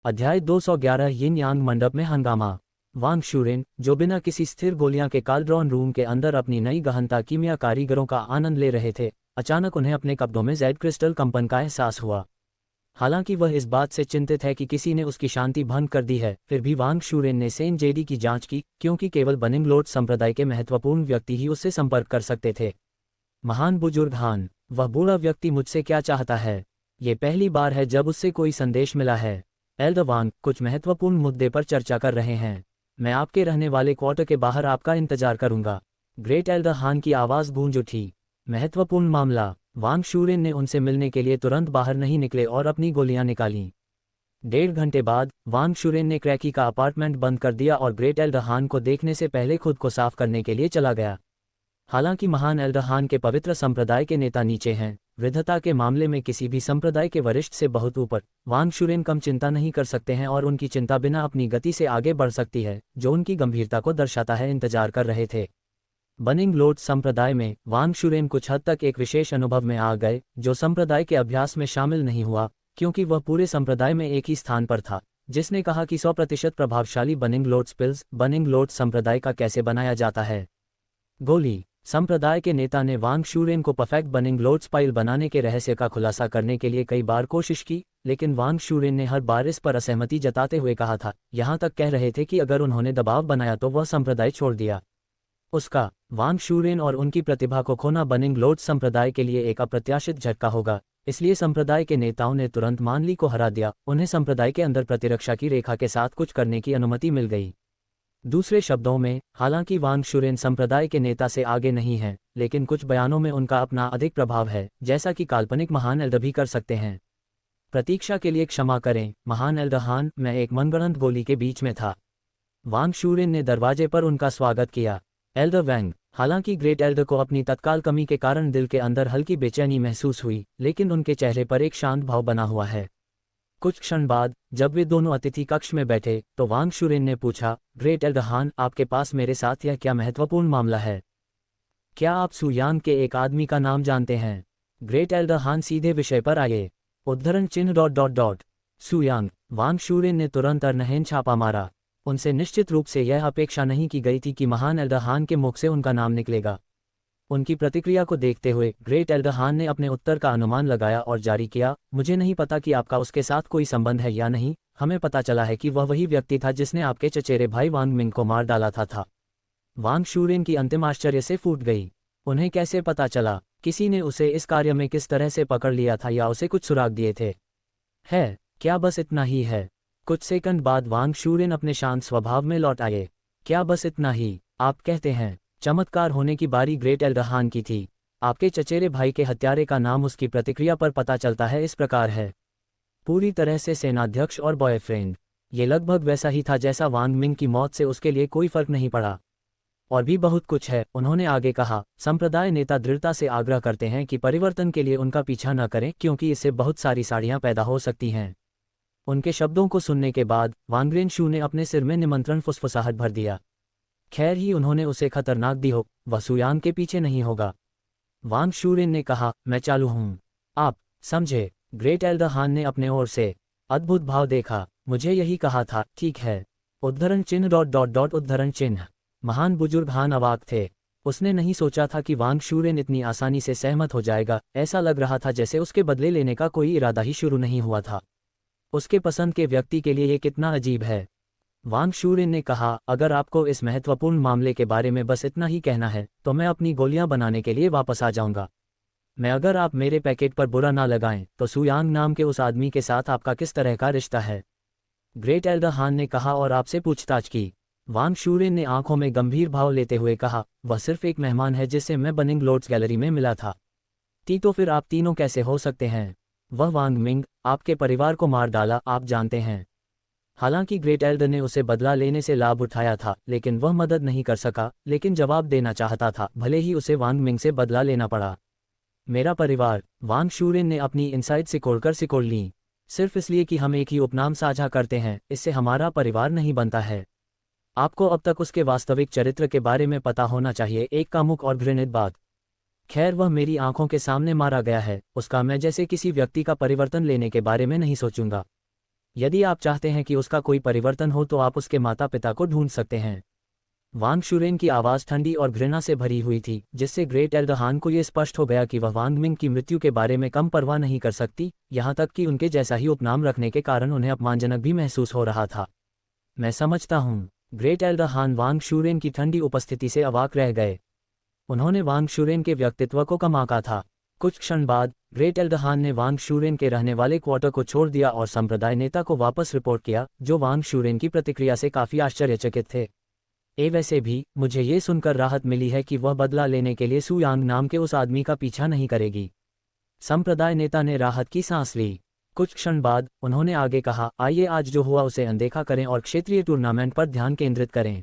अध्याय 211 यिन यांग मंडप में हंगामा। वांग शुरेन, जो बिना किसी स्थिर गोलियां के काल्ड्रॉन रूम के अंदर अपनी नई गहनता कीमिया कारीगरों का आनंद ले रहे थे, अचानक उन्हें अपने कब्जों में जेड क्रिस्टल कंपन का एहसास हुआ। हालांकि वह इस बात से चिंतित है कि किसी ने उसकी शांति भंग कर दी है, फिर भी वांग शुरेन ने सेन जेडी की जांच की, क्योंकि केवल बनिंग लोड संप्रदाय के महत्वपूर्ण व्यक्ति ही उससे संपर्क कर सकते थे। महान बुजुर्ग हान, वह बूढ़ा व्यक्ति मुझसे क्या चाहता है? ये पहली बार है जब उससे कोई संदेश मिला है। एल्डर वांग, कुछ महत्वपूर्ण मुद्दे पर चर्चा कर रहे हैं। मैं आपके रहने वाले क्वार्टर के बाहर आपका इंतजार करूंगा। ग्रेट एल्डर हान की आवाज़ गूंज उठी। महत्वपूर्ण मामला। वांग शुरेन ने उनसे मिलने के लिए तुरंत बाहर नहीं निकले और अपनी गोलियां निकालीं। 1.5 घंटे बाद वांग शुरेन ने क्रैकी का अपार्टमेंट बंद कर दिया और ग्रेट एल्डर हान को देखने से पहले खुद को साफ करने के लिए चला गया। हालांकि महान एल्डर हान के पवित्र संप्रदाय के नेता नीचे हैं, वृद्धता के मामले में किसी भी संप्रदाय के वरिष्ठ से बहुत ऊपर, वांग शुरेन कम चिंता नहीं कर सकते हैं और उनकी चिंता बिना अपनी गति से आगे बढ़ सकती है, जो उनकी गंभीरता को दर्शाता है। इंतजार कर रहे थे। बनिंग लोड संप्रदाय में वांग शुरेन कुछ हद तक एक विशेष अनुभव में आ गए, जो संप्रदाय के अभ्यास में शामिल नहीं हुआ, क्योंकि वह पूरे संप्रदाय में एक ही स्थान पर था, जिसने कहा कि 100% प्रभावशाली Warring load spills Warring load संप्रदाय का कैसे बनाया जाता है। गोली। संप्रदाय के नेता ने वांग शुरेन को परफेक्ट बनिंग लोड स्पाइल बनाने के रहस्य का खुलासा करने के लिए कई बार कोशिश की, लेकिन वांग शुरेन ने हर बार इस पर असहमति जताते हुए कहा था, यहाँ तक कह रहे थे कि अगर उन्होंने दबाव बनाया तो वह संप्रदाय छोड़ दिया। उसका वांग शुरेन और उनकी प्रतिभा को खोना बनिंग लोड संप्रदाय के लिए एक अप्रत्याशित झटका होगा, इसलिए संप्रदाय के नेताओं ने तुरंत मानली को हरा दिया। उन्हें संप्रदाय के अंदर प्रतिरक्षा की रेखा के साथ कुछ करने की अनुमति मिल गई। दूसरे शब्दों में, हालांकि वांग शुरेन संप्रदाय के नेता से आगे नहीं हैं, लेकिन कुछ बयानों में उनका अपना अधिक प्रभाव है, जैसा कि काल्पनिक महान एल्डर भी कर सकते हैं। प्रतीक्षा के लिए क्षमा करें, महान एल्डर हान, मैं एक मनगढ़ंत गोली के बीच में था। वांग शुरेन ने दरवाजे पर उनका स्वागत किया। एल्डर वैंग, हालांकि ग्रेट एल्डर को अपनी तत्काल कमी के कारण दिल के अंदर हल्की बेचैनी महसूस हुई, लेकिन उनके चेहरे पर एक शांत भाव बना हुआ है। कुछ क्षण बाद, जब वे दोनों अतिथि कक्ष में बैठे, तो वांग शुरेन ने पूछा, ग्रेट एल्डर हान, आपके पास मेरे साथ यह क्या महत्वपूर्ण मामला है? क्या आप सुयांग के एक आदमी का नाम जानते हैं? ग्रेट एल्डर हान सीधे विषय पर आए। उद्धरण चिन्ह ... सुयांग। वांग शुरेन ने तुरंत अर्नहेन छापा मारा। उनसे निश्चित रूप से यह अपेक्षा नहीं की गई थी कि महान एल्डर हान के मुख से उनका नाम निकलेगा। उनकी प्रतिक्रिया को देखते हुए ग्रेट एल्डर हान ने अपने उत्तर का अनुमान लगाया और जारी किया, मुझे नहीं पता कि आपका उसके साथ कोई संबंध है या नहीं, हमें पता चला है कि वह वही व्यक्ति था जिसने आपके चचेरे भाई वांग मिंग को मार डाला था। वांग शुरेन की अंतिम आश्चर्य से फूट गई। उन्हें कैसे पता चला? किसी ने उसे इस कार्य में किस तरह से पकड़ लिया था या उसे कुछ सुराग दिए थे? है क्या बस इतना ही है? कुछ सेकंड बाद वांग शुरेन अपने शांत स्वभाव में लौट आए। क्या बस इतना ही, आप कहते हैं? चमत्कार होने की बारी ग्रेट एल्डर हान की थी। आपके चचेरे भाई के हत्यारे का नाम उसकी प्रतिक्रिया पर पता चलता है इस प्रकार है, पूरी तरह से सेनाध्यक्ष और बॉयफ्रेंड। ये लगभग वैसा ही था जैसा वांग मिंग की मौत से उसके लिए कोई फर्क नहीं पड़ा। और भी बहुत कुछ है, उन्होंने आगे कहा। संप्रदाय नेता दृढ़ता से आग्रह करते हैं कि परिवर्तन के लिए उनका पीछा न करें, क्योंकि इससे बहुत सारी साड़ियां पैदा हो सकती हैं। उनके शब्दों को सुनने के बाद वांगरेन शू ने अपने सिर में निमंत्रण फुसफुसाहट भर दिया। खैर ही उन्होंने उसे खतरनाक दी हो, वह सुयांग के पीछे नहीं होगा। वांग शुरेन ने कहा, मैं चालू हूं। आप समझे? ग्रेट एल्डर हान ने अपने ओर से अद्भुत भाव देखा। मुझे यही कहा था, ठीक है। उद्धरण चिन्ह ... उद्धरण चिन्ह। महान बुजुर्ग हान अवाक थे। उसने नहीं सोचा था कि वांग शुरेन इतनी आसानी से सहमत हो जाएगा। ऐसा लग रहा था जैसे उसके बदले लेने का कोई इरादा ही शुरू नहीं हुआ था। उसके पसंद के व्यक्ति के लिए ये कितना अजीब है। वांग शुरेन ने कहा, अगर आपको इस महत्वपूर्ण मामले के बारे में बस इतना ही कहना है, तो मैं अपनी गोलियां बनाने के लिए वापस आ जाऊंगा। मैं अगर आप मेरे पैकेट पर बुरा ना लगाएं, तो सुयांग नाम के उस आदमी के साथ आपका किस तरह का रिश्ता है? ग्रेट एल्डर हान ने कहा और आपसे पूछताछ की। वांग शुरेन ने आंखों में गंभीर भाव लेते हुए कहा, वह सिर्फ एक मेहमान है जिससे मैं बनिंग लोड्स गैलरी में मिला था। तो फिर आप तीनों कैसे हो सकते हैं? वह वांग मिंग, आपके परिवार को मार डाला, आप जानते हैं। हालांकि ग्रेट एल्डर ने उसे बदला लेने से लाभ उठाया था, लेकिन वह मदद नहीं कर सका, लेकिन जवाब देना चाहता था, भले ही उसे वांग मिंग से बदला लेना पड़ा। मेरा परिवार। वांग शुरेन ने अपनी इनसाइड सिकोड़ ली। सिर्फ इसलिए कि हम एक ही उपनाम साझा करते हैं, इससे हमारा परिवार नहीं बनता है। आपको अब तक उसके वास्तविक चरित्र के बारे में पता होना चाहिए। एक कामुक और घृणित बात। खैर, वह मेरी आंखों के सामने मारा गया है, उसका मैं जैसे किसी व्यक्ति का परिवर्तन लेने के बारे में नहीं सोचूंगा। यदि आप चाहते हैं कि उसका कोई परिवर्तन हो तो आप उसके माता पिता को ढूंढ सकते हैं। वांग शुरेन की आवाज़ ठंडी और घृणा से भरी हुई थी, जिससे ग्रेट एल्डर हान को यह स्पष्ट हो गया कि वह वांग मिंग की मृत्यु के बारे में कम परवाह नहीं कर सकती, यहाँ तक कि उनके जैसा ही उपनाम रखने के कारण उन्हें अपमानजनक भी महसूस हो रहा था। मैं समझता हूँ। ग्रेट एल्डर हान वांग शुरेन की ठंडी उपस्थिति से अवाक रह गए। उन्होंने वांग शुरेन के व्यक्तित्व को कम आंका था। कुछ क्षण बाद ग्रेट एल्डर हान ने वांग शुरेन के रहने वाले क्वार्टर को छोड़ दिया और संप्रदाय नेता को वापस रिपोर्ट किया, जो वांग शुरेन की प्रतिक्रिया से काफी आश्चर्यचकित थे। वैसे भी मुझे ये सुनकर राहत मिली है कि वह बदला लेने के लिए सु यांग नाम के उस आदमी का पीछा नहीं करेगी। संप्रदाय नेता ने राहत की सांस ली। कुछ क्षण बाद उन्होंने आगे कहा, आइए आज जो हुआ उसे अनदेखा करें और क्षेत्रीय टूर्नामेंट पर ध्यान केंद्रित करें।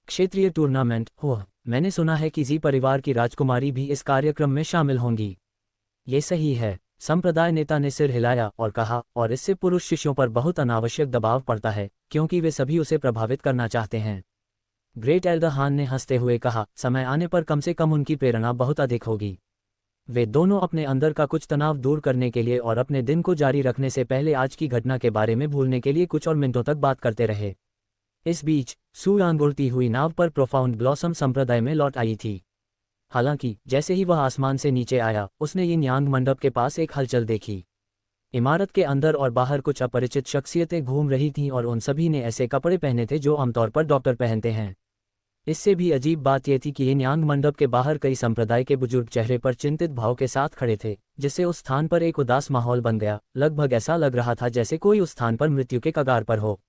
क्षेत्रीय टूर्नामेंट हो, मैंने सुना है कि जी परिवार की राजकुमारी भी इस कार्यक्रम में शामिल होंगी। ये सही है। संप्रदाय नेता ने सिर हिलाया और कहा, और इससे पुरुष शिष्यों पर बहुत अनावश्यक दबाव पड़ता है, क्योंकि वे सभी उसे प्रभावित करना चाहते हैं। ग्रेट एल्डर हान ने हंसते हुए कहा, समय आने पर कम से कम उनकी प्रेरणा बहुत अधिक होगी। वे दोनों अपने अंदर का कुछ तनाव दूर करने के लिए और अपने दिन को जारी रखने से पहले आज की घटना के बारे में भूलने के लिए कुछ और मिनटों तक बात करते रहे। इस बीच सु यांग उड़ती हुई नाव पर प्रोफाउंड ब्लॉसम संप्रदाय में लौट आई थी। हालांकि जैसे ही वह आसमान से नीचे आया, उसने यिन यांग मंडप के पास एक हलचल देखी। इमारत के अंदर और बाहर कुछ अपरिचित शख्सियतें घूम रही थीं और उन सभी ने ऐसे कपड़े पहने थे जो आमतौर पर डॉक्टर पहनते हैं। इससे भी अजीब बात यह थी कि यिन यांग मंडप के बाहर कई संप्रदाय के बुजुर्ग चेहरे पर चिंतित भाव के साथ खड़े थे, जिससे उस स्थान पर एक उदास माहौल बन गया। लगभग ऐसा लग रहा था जैसे कोई उस स्थान पर मृत्यु के कगार पर हो।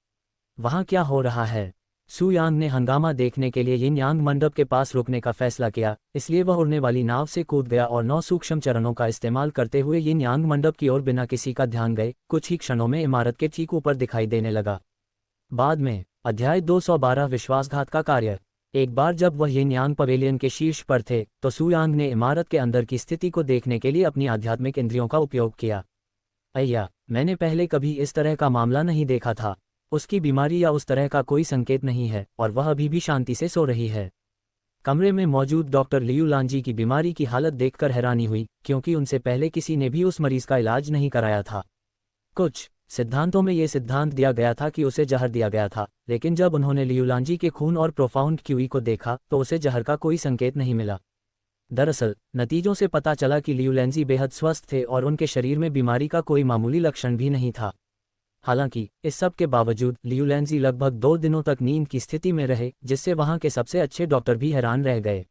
वहाँ क्या हो रहा है? सु यांग ने हंगामा देखने के लिए यिन यांग मंडप के पास रुकने का फैसला किया, इसलिए वह उड़ने वाली नाव से कूद गया और 9 सूक्ष्म चरणों का इस्तेमाल करते हुए यिन यांग मंडप की ओर बिना किसी का ध्यान गए कुछ ही क्षणों में इमारत के ठीक ऊपर दिखाई देने लगा। बाद में अध्याय 212 विश्वासघात का कार्य। एक बार जब वह यिन यांग पवेलियन के शीर्ष पर थे तो सु यांग ने इमारत के अंदर की स्थिति को देखने के लिए अपनी आध्यात्मिक इंद्रियों का उपयोग किया। अय्या, मैंने पहले कभी इस तरह का मामला नहीं देखा था। उसकी बीमारी या उस तरह का कोई संकेत नहीं है और वह अभी भी शांति से सो रही है। कमरे में मौजूद डॉक्टर लियू लांजी की बीमारी की हालत देखकर हैरानी हुई, क्योंकि उनसे पहले किसी ने भी उस मरीज का इलाज नहीं कराया था। कुछ सिद्धांतों में ये सिद्धांत दिया गया था कि उसे जहर दिया गया था, लेकिन जब उन्होंने लियू लांजी के खून और प्रोफाउंड क्यूई को देखा तो उसे जहर का कोई संकेत नहीं मिला। दरअसल नतीजों से पता चला कि लियू लांजी बेहद स्वस्थ थे और उनके शरीर में बीमारी का कोई मामूली लक्षण भी नहीं था। हालांकि इस सब के बावजूद लियू लांजी लगभग 2 दिनों तक नींद की स्थिति में रहे, जिससे वहां के सबसे अच्छे डॉक्टर भी हैरान रह गए।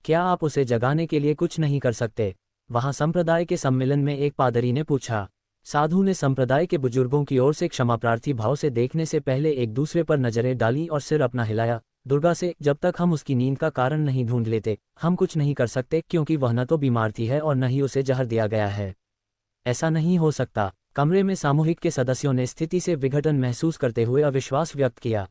क्या आप उसे जगाने के लिए कुछ नहीं कर सकते? वहां संप्रदाय के सम्मेलन में एक पादरी ने पूछा। साधु ने संप्रदाय के बुजुर्गों की ओर से क्षमा प्रार्थी भाव से देखने से पहले एक दूसरे पर नजरें डाली और सिर अपना हिलाया। दुर्गा से, जब तक हम उसकी नींद का कारण नहीं ढूंढ लेते, हम कुछ नहीं कर सकते, क्योंकि वह न तो बीमार थी है और न ही उसे जहर दिया गया है। ऐसा नहीं हो सकता। कमरे में सामूहिक के सदस्यों ने स्थिति से विघटन महसूस करते हुए अविश्वास व्यक्त किया।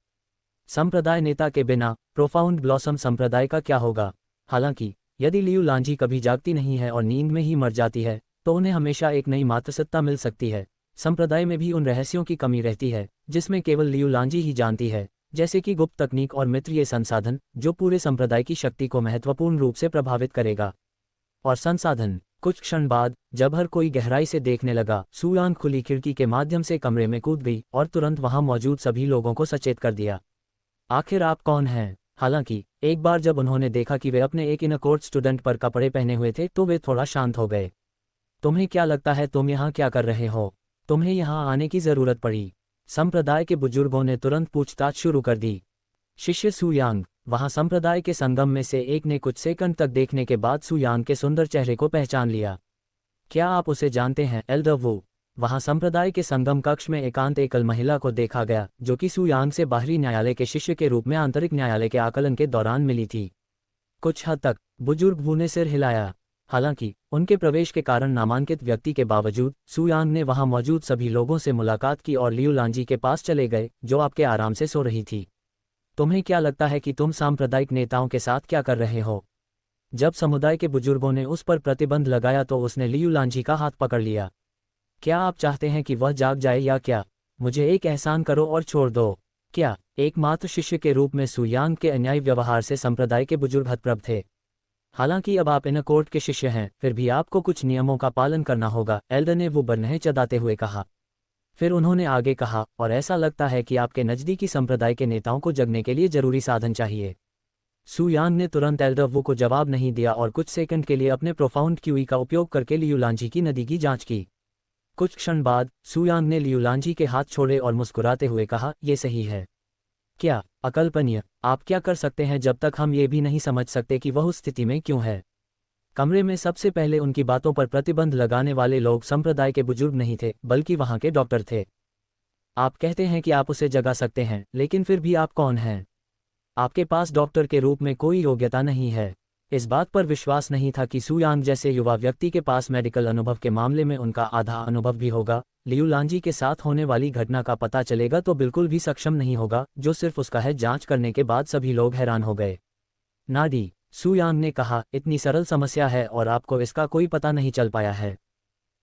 संप्रदाय नेता के बिना प्रोफाउंड ब्लॉसम संप्रदाय का क्या होगा? हालांकि यदि लियू लांजी कभी जागती नहीं है और नींद में ही मर जाती है तो उन्हें हमेशा एक नई मातृसत्ता मिल सकती है। संप्रदाय में भी उन रहस्यों की कमी रहती है जिसमें केवल लियू लांजी ही जानती है, जैसे कि गुप्त तकनीक और मित्रीय संसाधन, जो पूरे संप्रदाय की शक्ति को महत्वपूर्ण रूप से प्रभावित करेगा। और संसाधन। कुछ क्षण बाद जब हर कोई गहराई से देखने लगा, सु यांग खुली खिड़की के माध्यम से कमरे में कूद गई और तुरंत वहां मौजूद सभी लोगों को सचेत कर दिया। आखिर आप कौन हैं? हालांकि एक बार जब उन्होंने देखा कि वे अपने एक इन कोर्ट स्टूडेंट पर कपड़े पहने हुए थे तो वे थोड़ा शांत हो गए। तुम्हें क्या लगता है तुम यहाँ क्या कर रहे हो? तुम्हें यहाँ आने की जरूरत पड़ी? संप्रदाय के बुजुर्गों ने तुरंत पूछताछ शुरू कर दी। शिष्य सु यांग। वहां संप्रदाय के संगम में से एक ने कुछ सेकंड तक देखने के बाद सु यांग के सुंदर चेहरे को पहचान लिया। क्या आप उसे जानते हैं, एल्डर वू? वहां संप्रदाय के संगम कक्ष में एकांत एकल महिला को देखा गया, जो कि सु यांग से बाहरी न्यायालय के शिष्य के रूप में आंतरिक न्यायालय के आकलन के दौरान मिली थी। कुछ हद तक बुजुर्ग वू ने सिर हिलाया। हालांकि उनके प्रवेश के कारण नामांकित व्यक्ति के बावजूद सु यांग ने वहां मौजूद सभी लोगों से मुलाकात की और लियू लांजी के पास चले गए, जो आपके आराम से सो रही थी। तुम्हें क्या लगता है कि तुम सांप्रदायिक नेताओं के साथ क्या कर रहे हो? जब समुदाय के बुजुर्गों ने उस पर प्रतिबंध लगाया तो उसने लियू लांजी का हाथ पकड़ लिया। क्या आप चाहते हैं कि वह जाग जाए या क्या? मुझे एक एहसान करो और छोड़ दो। क्या? एकमात्र शिष्य के रूप में सु यांग के अन्यायी व्यवहार से संप्रदाय के बुजुर्ग हतप्रभ थे। हालांकि अब आप इन कोर्ट के शिष्य हैं, फिर भी आपको कुछ नियमों का पालन करना होगा, एल्डर ने वो बरनहे चदाते हुए कहा। फिर उन्होंने आगे कहा, और ऐसा लगता है कि आपके नज़दीकी संप्रदाय के नेताओं को जगने के लिए जरूरी साधन चाहिए। सू यांग ने तुरंत एल्डर वू को जवाब नहीं दिया और कुछ सेकंड के लिए अपने प्रोफाउंड क्यूई का उपयोग करके लियू लांजी की नदी की जांच की। कुछ क्षण बाद सू यांग ने लियू लांजी के हाथ छोड़े और मुस्कुराते हुए कहा, ये सही है। क्या अकल्पनीय। आप क्या कर सकते हैं जब तक हम ये भी नहीं समझ सकते कि वह उस स्थिति में क्यों है। कमरे में सबसे पहले उनकी बातों पर प्रतिबंध लगाने वाले लोग संप्रदाय के बुजुर्ग नहीं थे, बल्कि वहां के डॉक्टर थे। आप कहते हैं कि आप उसे जगा सकते हैं, लेकिन फिर भी आप कौन हैं? आपके पास डॉक्टर के रूप में कोई योग्यता नहीं है। इस बात पर विश्वास नहीं था कि सू यांग जैसे युवा व्यक्ति के पास मेडिकल अनुभव के मामले में उनका आधा अनुभव भी होगा। लियू लांजी के साथ होने वाली घटना का पता चलेगा तो बिल्कुल भी सक्षम नहीं होगा, जो सिर्फ उसका है। जांच करने के बाद सभी लोग हैरान हो गए। नाडी, सू यांग ने कहा, इतनी सरल समस्या है और आपको इसका कोई पता नहीं चल पाया है।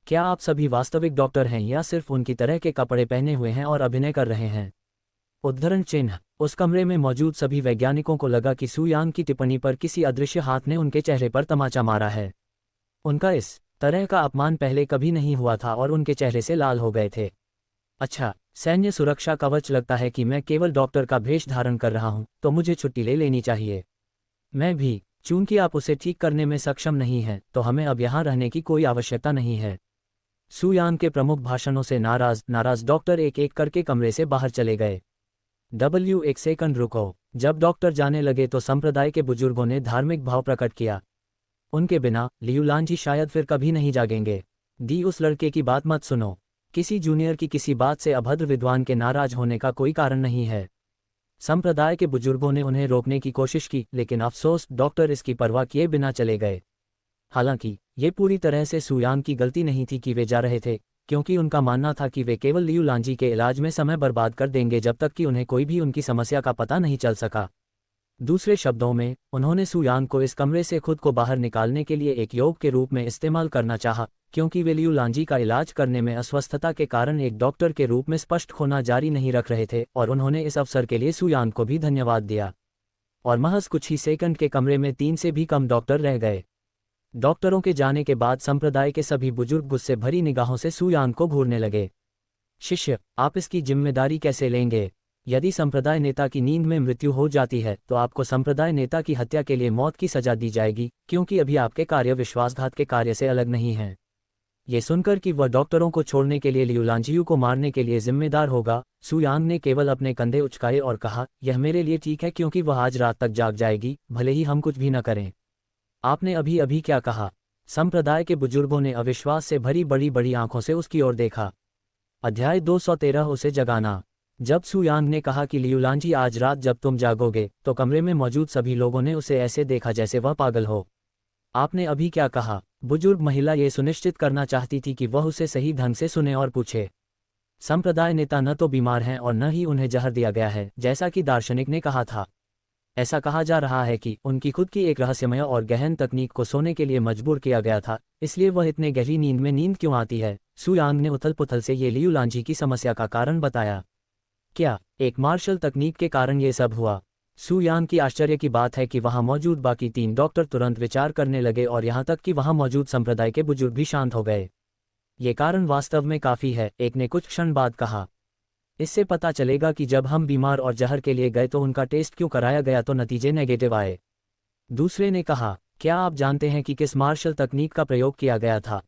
क्या आप सभी वास्तविक डॉक्टर हैं या सिर्फ उनकी तरह के कपड़े पहने हुए हैं और अभिनय कर रहे हैं? उद्धरण चिन्ह। उस कमरे में मौजूद सभी वैज्ञानिकों को लगा कि सू यांग की टिप्पणी पर किसी अदृश्य हाथ ने उनके चेहरे पर तमाचा मारा है। उनका इस तरह का अपमान पहले कभी नहीं हुआ था और उनके चेहरे से लाल हो गए थे। अच्छा, सैन्य सुरक्षा कवच, लगता है कि मैं केवल डॉक्टर का भेष धारण कर रहा हूं, तो मुझे छुट्टी ले लेनी चाहिए। मैं भी। चूंकि आप उसे ठीक करने में सक्षम नहीं हैं, तो हमें अब यहाँ रहने की कोई आवश्यकता नहीं है। सू यांग के प्रमुख भाषणों से नाराज डॉक्टर एक एक करके कमरे से बाहर चले गए। एक सेकंड रुको। जब डॉक्टर जाने लगे तो संप्रदाय के बुजुर्गों ने धार्मिक भाव प्रकट किया। उनके बिना लियू लांजी शायद फिर कभी नहीं जागेंगे। उस लड़के की बात मत सुनो। किसी जूनियर की किसी बात से अभद्र विद्वान के नाराज होने का कोई कारण नहीं है। संप्रदाय के बुजुर्गों ने उन्हें रोकने की कोशिश की, लेकिन अफसोस डॉक्टर इसकी परवाह किए बिना चले गए। हालांकि ये पूरी तरह से सू यांग की गलती नहीं थी कि वे जा रहे थे, क्योंकि उनका मानना था कि वे केवल लियू लांजी के इलाज में समय बर्बाद कर देंगे जब तक कि उन्हें कोई भी उनकी समस्या का पता नहीं चल सका। दूसरे शब्दों में, उन्होंने सू यांग को इस कमरे से खुद को बाहर निकालने के लिए एक योग के रूप में इस्तेमाल करना चाहा, क्योंकि वे लियू लांजी का इलाज करने में अस्वस्थता के कारण एक डॉक्टर के रूप में स्पष्ट खोना जारी नहीं रख रहे थे। और उन्होंने इस अवसर के लिए सू यांग को भी धन्यवाद दिया। और महज कुछ ही सेकंड के कमरे में 3 से भी कम डॉक्टर रह गए। डॉक्टरों के जाने के बाद संप्रदाय के सभी बुजुर्ग गुस्से भरी निगाहों से सू यांग को घूरने लगे। शिष्य, आप इसकी जिम्मेदारी कैसे लेंगे? यदि संप्रदाय नेता की नींद में मृत्यु हो जाती है तो आपको संप्रदाय नेता की हत्या के लिए मौत की सजा दी जाएगी, क्योंकि अभी आपके कार्य विश्वासघात के कार्य से अलग नहीं हैं। ये सुनकर कि वह डॉक्टरों को छोड़ने के लिए लियू लांजियू को मारने के लिए जिम्मेदार होगा, सू यांग ने केवल अपने कंधे उचकाए और कहा, यह मेरे लिए ठीक है, क्योंकि वह आज रात तक जाग जाएगी, भले ही हम कुछ भी न करें। आपने अभी अभी क्या कहा? संप्रदाय के बुजुर्गों ने अविश्वास से भरी बड़ी बड़ी आंखों से उसकी ओर देखा। अध्याय 213, उसे जगाना। जब सू यांग ने कहा कि लियू लांजी आज रात जब तुम जागोगे, तो कमरे में मौजूद सभी लोगों ने उसे ऐसे देखा जैसे वह पागल हो। आपने अभी क्या कहा? बुजुर्ग महिला ये सुनिश्चित करना चाहती थी कि वह उसे सही ढंग से सुने और पूछे। संप्रदाय नेता न तो बीमार हैं और न ही उन्हें जहर दिया गया है, जैसा कि दार्शनिक ने कहा था। ऐसा कहा जा रहा है कि उनकी खुद की एक रहस्यमय और गहन तकनीक को सोने के लिए मजबूर किया गया था, इसलिए वह इतने गहरी नींद में नींद क्यों आती है? सू यांग ने उथल पुथल से ये लियू लांजी की समस्या का कारण बताया। क्या एक मार्शल तकनीक के कारण ये सब हुआ? सू यांग की आश्चर्य की बात है कि वहां मौजूद बाकी 3 डॉक्टर तुरंत विचार करने लगे और यहां तक कि वहां मौजूद संप्रदाय के बुजुर्ग भी शांत हो गए। ये कारण वास्तव में काफी है, एक ने कुछ क्षण बाद कहा। इससे पता चलेगा कि जब हम बीमार और जहर के लिए गए तो उनका टेस्ट क्यों कराया गया तो नतीजे नेगेटिव आए। दूसरे ने कहा, क्या आप जानते हैं कि किस मार्शल तकनीक का प्रयोग किया गया था?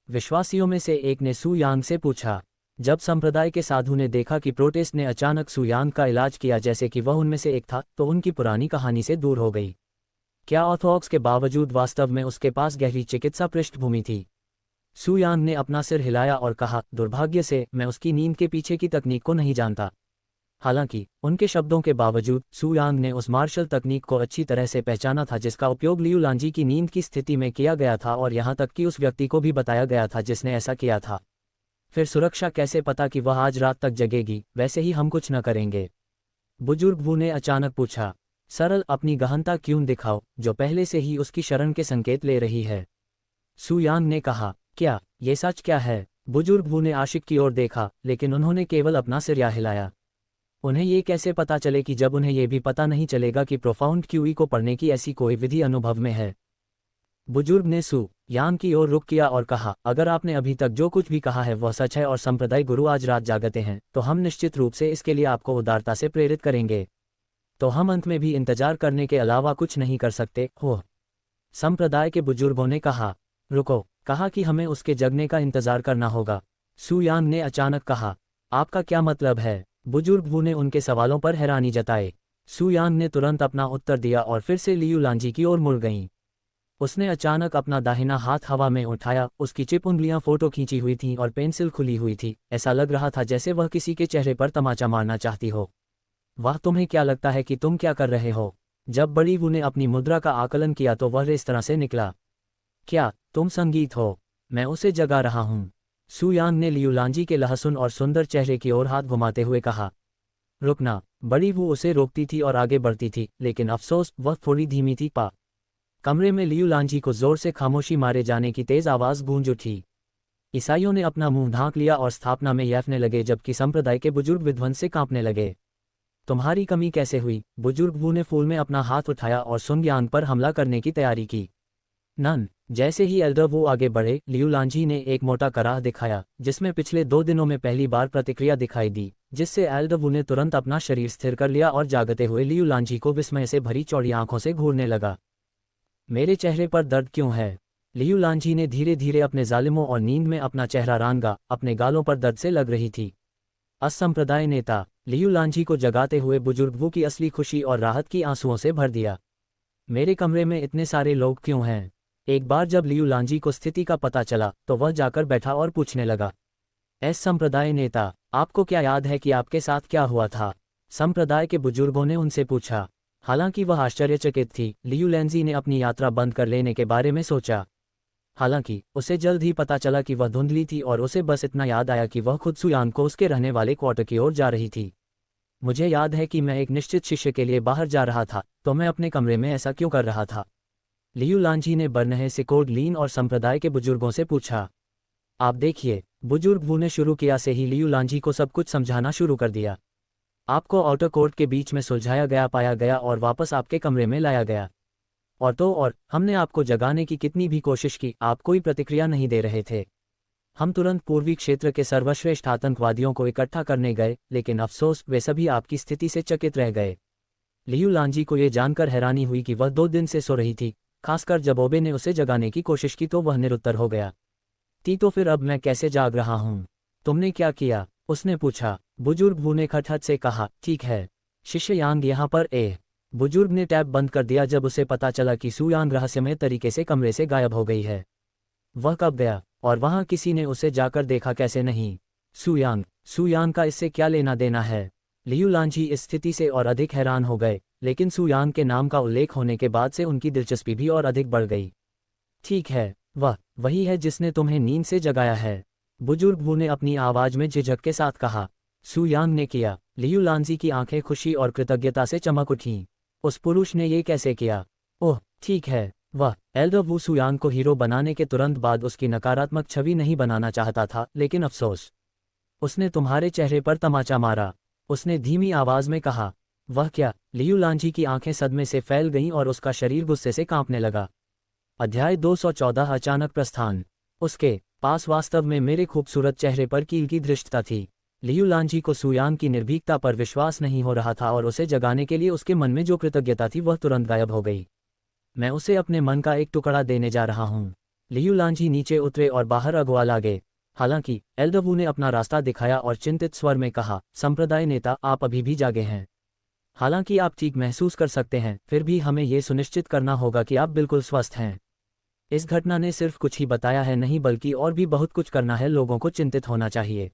विश्वासियों में से एक ने सू यांग से पूछा। जब संप्रदाय के साधु ने देखा कि प्रोटेस्ट ने अचानक सू यांग का इलाज किया जैसे कि वह उनमें से एक था, तो उनकी पुरानी कहानी से दूर हो गई। क्या ऑर्थोडॉक्स के बावजूद वास्तव में उसके पास गहरी चिकित्सा पृष्ठभूमि थी? सू यांग ने अपना सिर हिलाया और कहा, दुर्भाग्य से मैं उसकी नींद के पीछे की तकनीक को नहीं जानता। हालांकि उनके शब्दों के बावजूद सू यांग ने उस मार्शल तकनीक को अच्छी तरह से पहचाना था जिसका उपयोग लियू लांजी की नींद की स्थिति में किया गया था, और यहां तक कि उस व्यक्ति को भी बताया गया था जिसने ऐसा किया था। फिर सुरक्षा कैसे पता कि वह आज रात तक जगेगी? वैसे ही हम कुछ न करेंगे। बुजुर्ग वू ने अचानक पूछा। सरल, अपनी गहनता क्यों दिखाओ, जो पहले से ही उसकी शरण के संकेत ले रही है। सू यांग ने कहा, क्या ये सच क्या है? बुजुर्ग वू ने आशिक की ओर देखा, लेकिन उन्होंने केवल अपना सिर हिलाया। उन्हें ये कैसे पता चले कि जब उन्हें ये भी पता नहीं चलेगा कि प्रोफाउंड क्यूई को पढ़ने की ऐसी कोई विधि अनुभव में है। बुजुर्ग ने सू यान की ओर रुख किया और कहा, अगर आपने अभी तक जो कुछ भी कहा है वह सच है और संप्रदाय गुरु आज रात जागते हैं, तो हम निश्चित रूप से इसके लिए आपको उदारता से प्रेरित करेंगे। तो हम अंत में भी इंतजार करने के अलावा कुछ नहीं कर सकते हो। संप्रदाय के बुजुर्गों ने कहा। रुको, कहा कि हमें उसके जगने का इंतजार करना होगा। सू यांग ने अचानक कहा, आपका क्या मतलब है? बुजुर्ग वू ने उनके सवालों पर हैरानी जताए। सू यांग ने तुरंत अपना उत्तर दिया और फिर से लियू लांजी की ओर मुड़ गईं। उसने अचानक अपना दाहिना हाथ हवा में उठाया, उसकी चिप उंगलियां फोटो खींची हुई थीं और पेंसिल खुली हुई थी। ऐसा लग रहा था जैसे वह किसी के चेहरे पर तमाचा मारना चाहती हो। वाह, तुम्हें क्या लगता है कि तुम क्या कर रहे हो? जब बड़ी वू ने अपनी मुद्रा का आकलन किया तो वह इस तरह से निकला। क्या तुम संगीत हो? मैं उसे जगा रहा हूँ। सू यांग ने लियू लांजी के लहसुन और सुंदर चेहरे की ओर हाथ घुमाते हुए कहा। रुकना। बड़ी वू उसे रोकती थी और आगे बढ़ती थी, लेकिन अफसोस वह थोड़ी धीमी थी। कमरे में लियू लांजी को जोर से खामोशी मारे जाने की तेज आवाज गूंज उठी। ईसाइयों ने अपना मुंह ढांक लिया और स्थापना में यफने लगे, जबकि संप्रदाय के बुजुर्ग विध्वंस से कांपने लगे। तुम्हारी कमी कैसे हुई? बुजुर्ग वू ने फूल में अपना हाथ उठाया और सुंग यांग पर हमला करने की तैयारी की। नन। जैसे ही एल्डर वू आगे बढ़े, लियू लांजी ने एक मोटा कराह दिखाया, जिसमें पिछले 2 दिनों में पहली बार प्रतिक्रिया दिखाई दी, जिससे एल्डर वू ने तुरंत अपना शरीर स्थिर कर लिया और जागते हुए लियू लांजी को विस्मय से भरी चौड़ी आंखों से घूरने लगा। मेरे चेहरे पर दर्द क्यों है? लियू लांजी ने धीरे धीरे अपने जालिमों और नींद में अपना चेहरा रांगा, अपने गालों पर दर्द से लग रही थी। असंप्रदाय नेता। लियू लांजी को जगाते हुए बुजुर्ग वू की असली खुशी और राहत की आंसुओं से भर दिया। मेरे कमरे में इतने सारे लोग क्यों हैं? एक बार जब लियू लांजी को स्थिति का पता चला तो वह जाकर बैठा और पूछने लगा, संप्रदाय नेता, आपको क्या याद है कि आपके साथ क्या हुआ था? संप्रदाय के बुजुर्गों ने उनसे पूछा। हालांकि वह आश्चर्यचकित थी, लियू लांजी ने अपनी यात्रा बंद कर लेने के बारे में सोचा। हालांकि उसे जल्द ही पता चला कि वह धुंधली थी और उसे बस इतना याद आया कि वह खुद सू यांग को उसके रहने वाले क्वार्टर की ओर जा रही थी। मुझे याद है कि मैं एक निश्चित शिष्य के लिए बाहर जा रहा था, तो मैं अपने कमरे में ऐसा क्यों कर रहा था? लियू लांजी ने बरनहे सिकोड लीन और संप्रदाय के बुजुर्गों से पूछा। आप देखिए, बुजुर्ग वू ने शुरू किया से ही लियू लांजी को सब कुछ समझाना शुरू कर दिया। आपको आउटर कोर्ट के बीच में सुलझाया गया पाया गया और वापस आपके कमरे में लाया गया। और हमने आपको जगाने की कितनी भी कोशिश की, आप कोई प्रतिक्रिया नहीं दे रहे थे। हम तुरंत पूर्वी क्षेत्र के सर्वश्रेष्ठ आतंकवादियों को इकट्ठा करने गए, लेकिन अफसोस वे सभी आपकी स्थिति से चकित रह गए। लियू लांजी को ये जानकर हैरानी हुई कि वह 2 दिन से सो रही थी, खासकर जब ओबे ने उसे जगाने की कोशिश की तो वह निरुत्तर हो गया। तो फिर अब मैं कैसे जाग रहा हूँ? तुमने क्या किया? उसने पूछा। बुजुर्ग वू ने खटखट से कहा, ठीक है, शिष्य यांग यहाँ पर। बुजुर्ग ने टैब बंद कर दिया जब उसे पता चला कि सू यांग रहस्यमय तरीके से कमरे से गायब हो गई है। वह कब गया और वहां किसी ने उसे जाकर देखा कैसे नहीं? सू यांग का इससे क्या लेना देना है? लियू लांजी इस स्थिति से और अधिक हैरान हो गए, लेकिन सू यांग के नाम का उल्लेख होने के बाद से उनकी दिलचस्पी भी और अधिक बढ़ गई। ठीक है, वह वही है जिसने तुम्हें नींद से जगाया है, बुजुर्ग वू ने अपनी आवाज में झिझक के साथ कहा। सू यांग ने किया। लियू लांजी की आंखें खुशी और कृतज्ञता से चमक उठीं। उस पुरुष ने ये कैसे किया? ओह ठीक है, वह एल्डर वू सू यांग को हीरो बनाने के तुरंत बाद उसकी नकारात्मक छवि नहीं बनाना चाहता था, लेकिन अफसोस, उसने तुम्हारे चेहरे पर तमाचा मारा, उसने धीमी आवाज में कहा। वह क्या? लियू लांजी की आंखें सदमे से फैल गईं और उसका शरीर गुस्से से कांपने लगा। अध्याय 214 अचानक प्रस्थान। उसके पास वास्तव में मेरे खूबसूरत चेहरे पर कील की धृष्टता थी। लियू लांजी को सू यांग की निर्भीकता पर विश्वास नहीं हो रहा था और उसे जगाने के लिए उसके मन में जो कृतज्ञता थी वह तुरंत गायब हो गई। मैं उसे अपने मन का एक टुकड़ा देने जा रहा हूँ। लियू लांजी नीचे उतरे और बाहर अगवा लागे। हालांकि एल्डर वू ने अपना रास्ता दिखाया और चिंतित स्वर में कहा, संप्रदाय नेता, आप अभी भी जागे हैं। हालांकि आप ठीक महसूस कर सकते हैं, फिर भी हमें यह सुनिश्चित करना होगा कि आप बिल्कुल स्वस्थ हैं। इस घटना ने सिर्फ कुछ ही बताया है नहीं, बल्कि और भी बहुत कुछ करना है। लोगों को चिंतित होना चाहिए।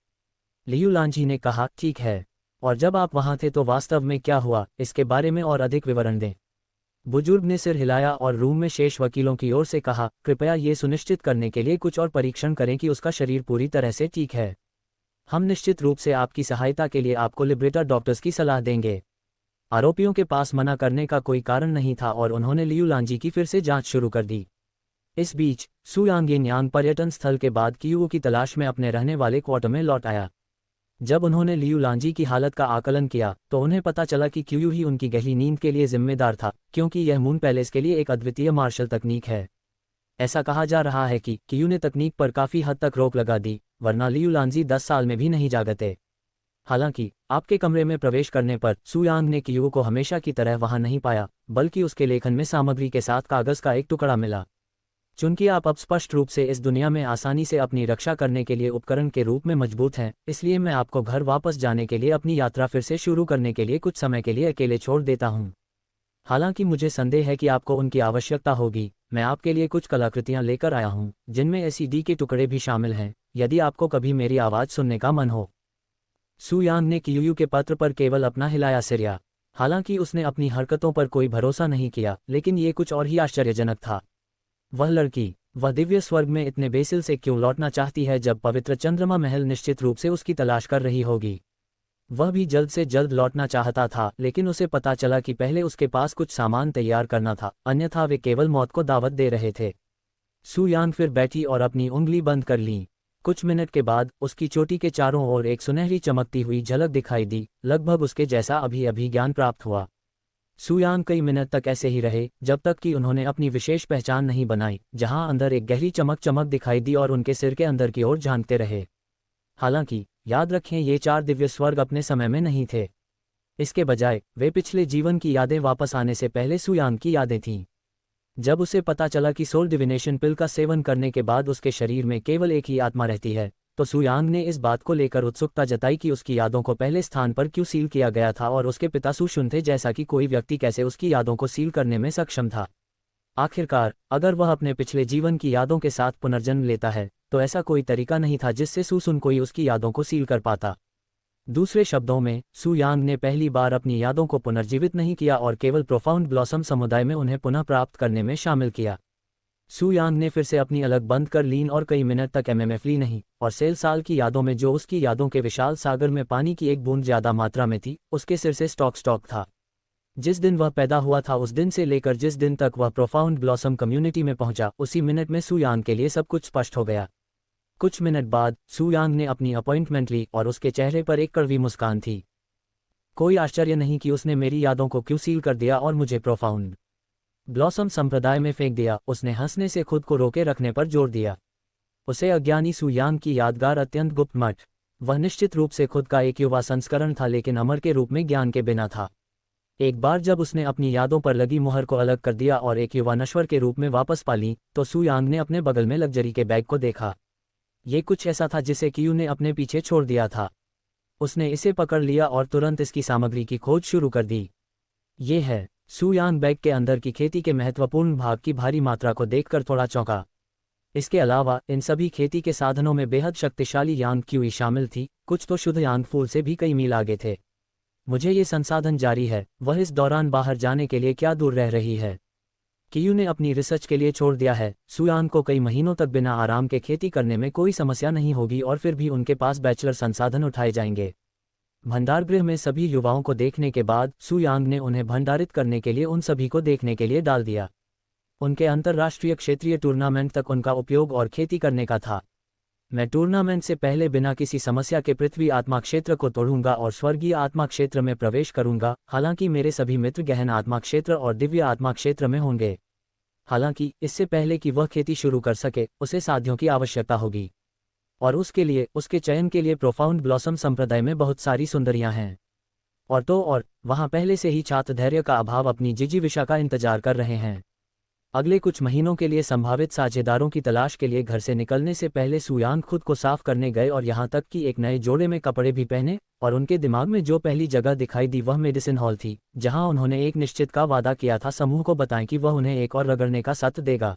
लियू लांजी ने कहा, ठीक है, और जब आप वहां थे तो वास्तव में क्या हुआ, इसके बारे में और अधिक विवरण दें। बुजुर्ग ने सिर हिलाया और रूम में शेष वकीलों की ओर से कहा, कृपया ये सुनिश्चित करने के लिए कुछ और परीक्षण करें कि उसका शरीर पूरी तरह से ठीक है। हम निश्चित रूप से आपकी सहायता के लिए आपको लिबरेटर डॉक्टर्स की सलाह देंगे। आरोपियों के पास मना करने का कोई कारण नहीं था और उन्होंने लियू लांजी की फिर से जांच शुरू कर दी। इस बीच सू यांग पर्यटन स्थल के बाद क्यूओ की तलाश में अपने रहने वाले क्वार्टर में लौट आया। जब उन्होंने लियू लांजी की हालत का आकलन किया तो उन्हें पता चला कि क्यू ही उनकी गहरी नींद के लिए जिम्मेदार था, क्योंकि यह मून पैलेस के लिए एक अद्वितीय मार्शल तकनीक है। ऐसा कहा जा रहा है कि कियू ने तकनीक पर काफ़ी हद तक रोक लगा दी, वरना लियू लांजी 10 साल में भी नहीं जागते। हालांकि आपके कमरे में प्रवेश करने पर सू यांग ने कियू को हमेशा की तरह वहां नहीं पाया, बल्कि उसके लेखन में सामग्री के साथ कागज का एक टुकड़ा मिला। चूंकि आप अब स्पष्ट रूप से इस दुनिया में आसानी से अपनी रक्षा करने के लिए उपकरण के रूप में मजबूत हैं, इसलिए मैं आपको घर वापस जाने के लिए अपनी यात्रा फिर से शुरू करने के लिए कुछ समय के लिए अकेले छोड़ देता हूं। हालांकि मुझे संदेह है कि आपको उनकी आवश्यकता होगी। मैं आपके लिए कुछ कलाकृतियां लेकर आया हूं, जिनमें एलसीडी के टुकड़े भी शामिल हैं, यदि आपको कभी मेरी आवाज़ सुनने का मन हो। सू यांग ने कियू के पत्र पर केवल अपना हिलाया सिर। हालांकि उसने अपनी हरकतों पर कोई भरोसा नहीं किया, लेकिन ये कुछ और ही आश्चर्यजनक था। वह लड़की, वह दिव्य स्वर्ग में इतने बेसिल से क्यों लौटना चाहती है जब पवित्र चंद्रमा महल निश्चित रूप से उसकी तलाश कर रही होगी। वह भी जल्द से जल्द लौटना चाहता था, लेकिन उसे पता चला कि पहले उसके पास कुछ सामान तैयार करना था, अन्यथा वे केवल मौत को दावत दे रहे थे। सू यांग फिर बैठी और अपनी उंगली बंद कर ली। कुछ मिनट के बाद उसकी चोटी के चारों ओर एक सुनहरी चमकती हुई झलक दिखाई दी, लगभग उसके जैसा अभी अभी ज्ञान प्राप्त हुआ। सू यांग कई मिनट तक ऐसे ही रहे, जब तक कि उन्होंने अपनी विशेष पहचान नहीं बनाई, जहां अंदर एक गहरी चमक दिखाई दी, और उनके सिर के अंदर की ओर झांकते रहे। हालांकि याद रखें, ये 4 दिव्य स्वर्ग अपने समय में नहीं थे। इसके बजाय वे पिछले जीवन की यादें वापस आने से पहले सू यांग की यादें थीं। जब उसे पता चला कि सोल डिविनेशन पिल का सेवन करने के बाद उसके शरीर में केवल एक ही आत्मा रहती है, तो सू यांग ने इस बात को लेकर उत्सुकता जताई कि उसकी यादों को पहले स्थान पर क्यों सील किया गया था, और उसके पिता सू शुन थे जैसा कि कोई व्यक्ति कैसे उसकी यादों को सील करने में सक्षम था। आखिरकार, अगर वह अपने पिछले जीवन की यादों के साथ पुनर्जन्म लेता है, तो ऐसा कोई तरीका नहीं था जिससे सू शुन कोई उसकी यादों को सील कर पाता। दूसरे शब्दों में, सू यांग ने पहली बार अपनी यादों को पुनर्जीवित नहीं किया और केवल प्रोफाउंड ब्लॉसम समुदाय में उन्हें पुनः प्राप्त करने में शामिल किया। सू यांग ने फिर से अपनी अलग बंद कर लीन और कई मिनट तक एमएमएफ ली नहीं, और सेल साल की यादों में जो उसकी यादों के विशाल सागर में पानी की एक बूंद ज्यादा मात्रा में थी, उसके सिर से स्टॉक था। जिस दिन वह पैदा हुआ था, उस दिन से लेकर जिस दिन तक वह प्रोफाउंड ब्लॉसम कम्युनिटी में पहुंचा, उसी मिनट में सू यांग के लिए सब कुछ स्पष्ट हो गया। कुछ मिनट बाद सू यांग ने अपनी अपॉइंटमेंट ली और उसके चेहरे पर एक कड़वी मुस्कान थी। कोई आश्चर्य नहीं कि उसने मेरी यादों को क्यों सील कर दिया और मुझे प्रोफाउंड ब्लॉसम संप्रदाय में फेंक दिया। उसने हंसने से खुद को रोके रखने पर जोर दिया। उसे अज्ञानी सू यांग की यादगार अत्यंत गुप्त मठ। वह निश्चित रूप से खुद का एक युवा संस्करण था, लेकिन अमर के रूप में ज्ञान के बिना था। एक बार जब उसने अपनी यादों पर लगी मुहर को अलग कर दिया और एक युवा नश्वर के रूप में वापस पा ली, तो सू यांग ने अपने बगल में लग्जरी के बैग को देखा। ये कुछ ऐसा था जिसे कियू ने अपने पीछे छोड़ दिया था। उसने इसे पकड़ लिया और तुरंत इसकी सामग्री की खोज शुरू कर दी। ये है। सू यांग बैग के अंदर की खेती के महत्वपूर्ण भाग की भारी मात्रा को देखकर थोड़ा चौंका। इसके अलावा इन सभी खेती के साधनों में बेहद शक्तिशाली यांग क्यूई शामिल थी, कुछ तो शुद्ध यांग फूल से भी कई मील आगे थे। मुझे ये संसाधन जारी है। वह इस दौरान बाहर जाने के लिए क्या दूर रह रही है? कियू ने अपनी रिसर्च के लिए छोड़ दिया है। सू यांग को कई महीनों तक बिना आराम के खेती करने में कोई समस्या नहीं होगी, और फिर भी उनके पास बैचलर संसाधन उठाए जाएंगे। भंडारगृह में सभी युवाओं को देखने के बाद सू यांग ने उन्हें भंडारित करने के लिए उन सभी को देखने के लिए डाल दिया। उनके अंतर्राष्ट्रीय क्षेत्रीय टूर्नामेंट तक उनका उपयोग और खेती करने का था। मैं टूर्नामेंट से पहले बिना किसी समस्या के पृथ्वी आत्मा क्षेत्र को तोड़ूंगा और स्वर्गीय आत्मा क्षेत्र में प्रवेश करूंगा। हालांकि मेरे सभी मित्र गहन आत्मा क्षेत्र और दिव्य आत्मा क्षेत्र में होंगे। हालांकि इससे पहले कि वह खेती शुरू कर सके, उसे साथियों की आवश्यकता होगी, और उसके लिए उसके चयन के लिए प्रोफाउंड ब्लॉसम संप्रदाय में बहुत सारी सुंदरियां हैं। और वहां पहले से ही छात्र धैर्य का अभाव अपनी जिजीविषा का इंतजार कर रहे हैं। अगले कुछ महीनों के लिए संभावित साझेदारों की तलाश के लिए घर से निकलने से पहले सू यांग खुद को साफ करने गए, और यहां तक कि एक नए जोड़े में कपड़े भी पहने, और उनके दिमाग में जो पहली जगह दिखाई दी वह मेडिसिन हॉल थी, जहां उन्होंने एक निश्चित का वादा किया था समूह को बताएं कि वह उन्हें एक और रगड़ने का सत्र देगा।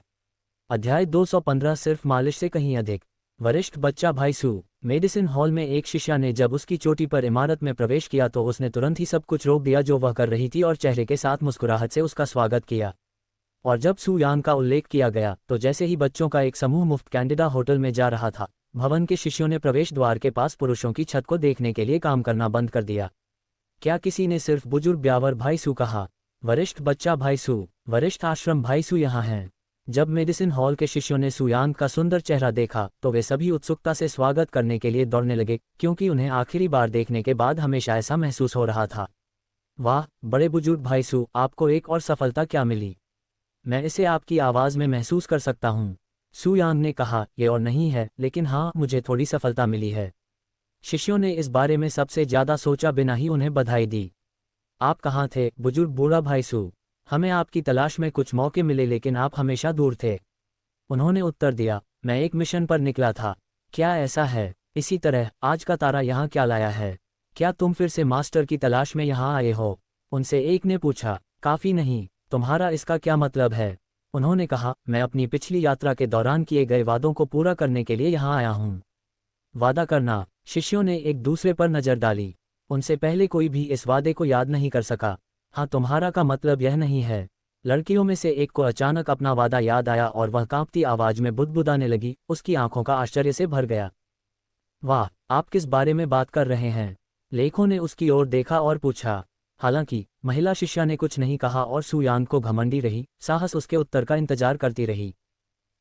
अध्याय 215 सिर्फ मालिश से कहीं अधिक। वरिष्ठ बच्चा भाई सू। मेडिसिन हॉल में एक शिष्या ने जब उसकी चोटी पर इमारत में प्रवेश किया तो उसने तुरंत ही सब कुछ रोक दिया जो वह कर रही थी और चेहरे के साथ मुस्कुराहट से उसका स्वागत किया। और जब सू यांग का उल्लेख किया गया तो जैसे ही बच्चों का एक समूह मुफ्त कैंडिडा होटल में जा रहा था, भवन के शिष्यों ने प्रवेश द्वार के पास पुरुषों की छत को देखने के लिए काम करना बंद कर दिया। क्या किसी ने सिर्फ बुजुर्ग ब्यावर भाई सू कहा? वरिष्ठ बच्चा भाई सू, वरिष्ठ आश्रम भाई सू यहाँ हैं। जब मेडिसिन हॉल के शिष्यों ने सू यांग का सुंदर चेहरा देखा तो वे सभी उत्सुकता से स्वागत करने के लिए दौड़ने लगे, क्योंकि उन्हें आखिरी बार देखने के बाद हमेशा ऐसा महसूस हो रहा था। वाह, बड़े बुजुर्ग भाई सू, आपको एक और सफलता क्या मिली? मैं इसे आपकी आवाज़ में महसूस कर सकता हूँ। सू यांग ने कहा, ये और नहीं है, लेकिन हाँ, मुझे थोड़ी सफलता मिली है। शिष्यों ने इस बारे में सबसे ज़्यादा सोचा बिना ही उन्हें बधाई दी। आप कहाँ थे, बुजुर्ग बूढ़ा भाई सू? हमें आपकी तलाश में कुछ मौके मिले लेकिन आप हमेशा दूर थे। उन्होंने उत्तर दिया, मैं एक मिशन पर निकला था। क्या ऐसा है? इसी तरह आज का तारा यहाँ क्या लाया है? क्या तुम फिर से मास्टर की तलाश में यहाँ आए हो? उनसे एक ने पूछा। काफ़ी नहीं, तुम्हारा इसका क्या मतलब है? उन्होंने कहा, मैं अपनी पिछली यात्रा के दौरान किए गए वादों को पूरा करने के लिए यहाँ आया हूँ। वादा करना। शिष्यों ने एक दूसरे पर नज़र डाली। उनसे पहले कोई भी इस वादे को याद नहीं कर सका। हाँ, तुम्हारा का मतलब यह नहीं है। लड़कियों में से एक को अचानक अपना वादा याद आया और वह कांपती आवाज में बुदबुदाने लगी। उसकी आंखों का आश्चर्य से भर गया। वाह, आप किस बारे में बात कर रहे हैं? लेखों ने उसकी ओर देखा और पूछा। हालांकि महिला शिष्या ने कुछ नहीं कहा और सू यांग को घमंडी रही, साहस उसके उत्तर का इंतजार करती रही।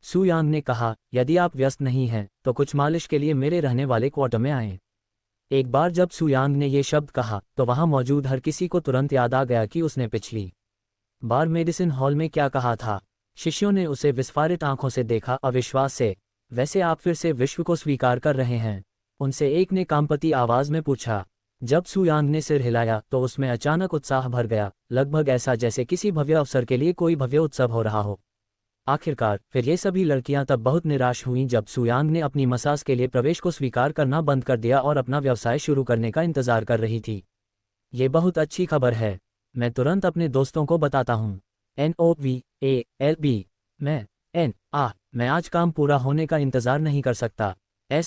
सू यांग ने कहा, यदि आप व्यस्त नहीं हैं तो कुछ मालिश के लिए मेरे रहने वाले क्वार्टर में आएं। एक बार जब सू यांग ने ये शब्द कहा तो वहां मौजूद हर किसी को तुरंत याद आ गया कि उसने पिछली बार मेडिसिन हॉल में क्या कहा था। शिष्यों ने उसे विस्फारित आंखों से देखा, अविश्वास से। वैसे आप फिर से विश्व को स्वीकार कर रहे हैं? उनसे एक ने कांपती आवाज में पूछा। जब सू यांग ने सिर हिलाया तो उसमें अचानक उत्साह भर गया, लगभग ऐसा जैसे किसी भव्य अवसर के लिए कोई भव्य उत्सव हो रहा हो। आखिरकार फिर ये सभी लड़कियां तब बहुत निराश हुईं जब सू यांग ने अपनी मसाज के लिए प्रवेश को स्वीकार करना बंद कर दिया और अपना व्यवसाय शुरू करने का इंतजार कर रही थी। ये बहुत अच्छी खबर है। मैं तुरंत अपने दोस्तों को बताता हूँ। NOVALB। मैं आज काम पूरा होने का इंतजार नहीं कर सकता।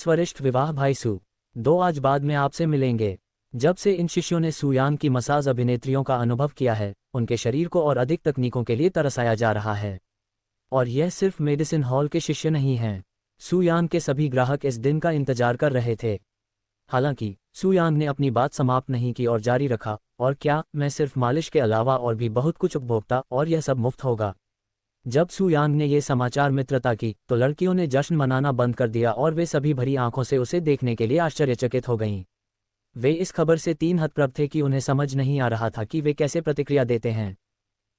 वरिष्ठ विवाह भाई सू, 2 आज बाद में आपसे मिलेंगे। जब से इन शिष्यों ने सू यांग की मसाज अभिनेत्रियों का अनुभव किया है, उनके शरीर को और अधिक तकनीकों के लिए तरसाया जा रहा है। और यह सिर्फ मेडिसिन हॉल के शिष्य नहीं हैं। सू यांग के सभी ग्राहक इस दिन का इंतजार कर रहे थे। हालांकि सू यांग ने अपनी बात समाप्त नहीं की और जारी रखा, और क्या, मैं सिर्फ मालिश के अलावा और भी बहुत कुछ उपभोक्ता, और यह सब मुफ्त होगा। जब सू यांग ने यह समाचार मित्रता की तो लड़कियों ने जश्न मनाना बंद कर दिया और वे सभी भरी आंखों से उसे देखने के लिए आश्चर्यचकित हो गईं। वे इस खबर से 3 हतप्रभ थे कि उन्हें समझ नहीं आ रहा था कि वे कैसे प्रतिक्रिया देते हैं।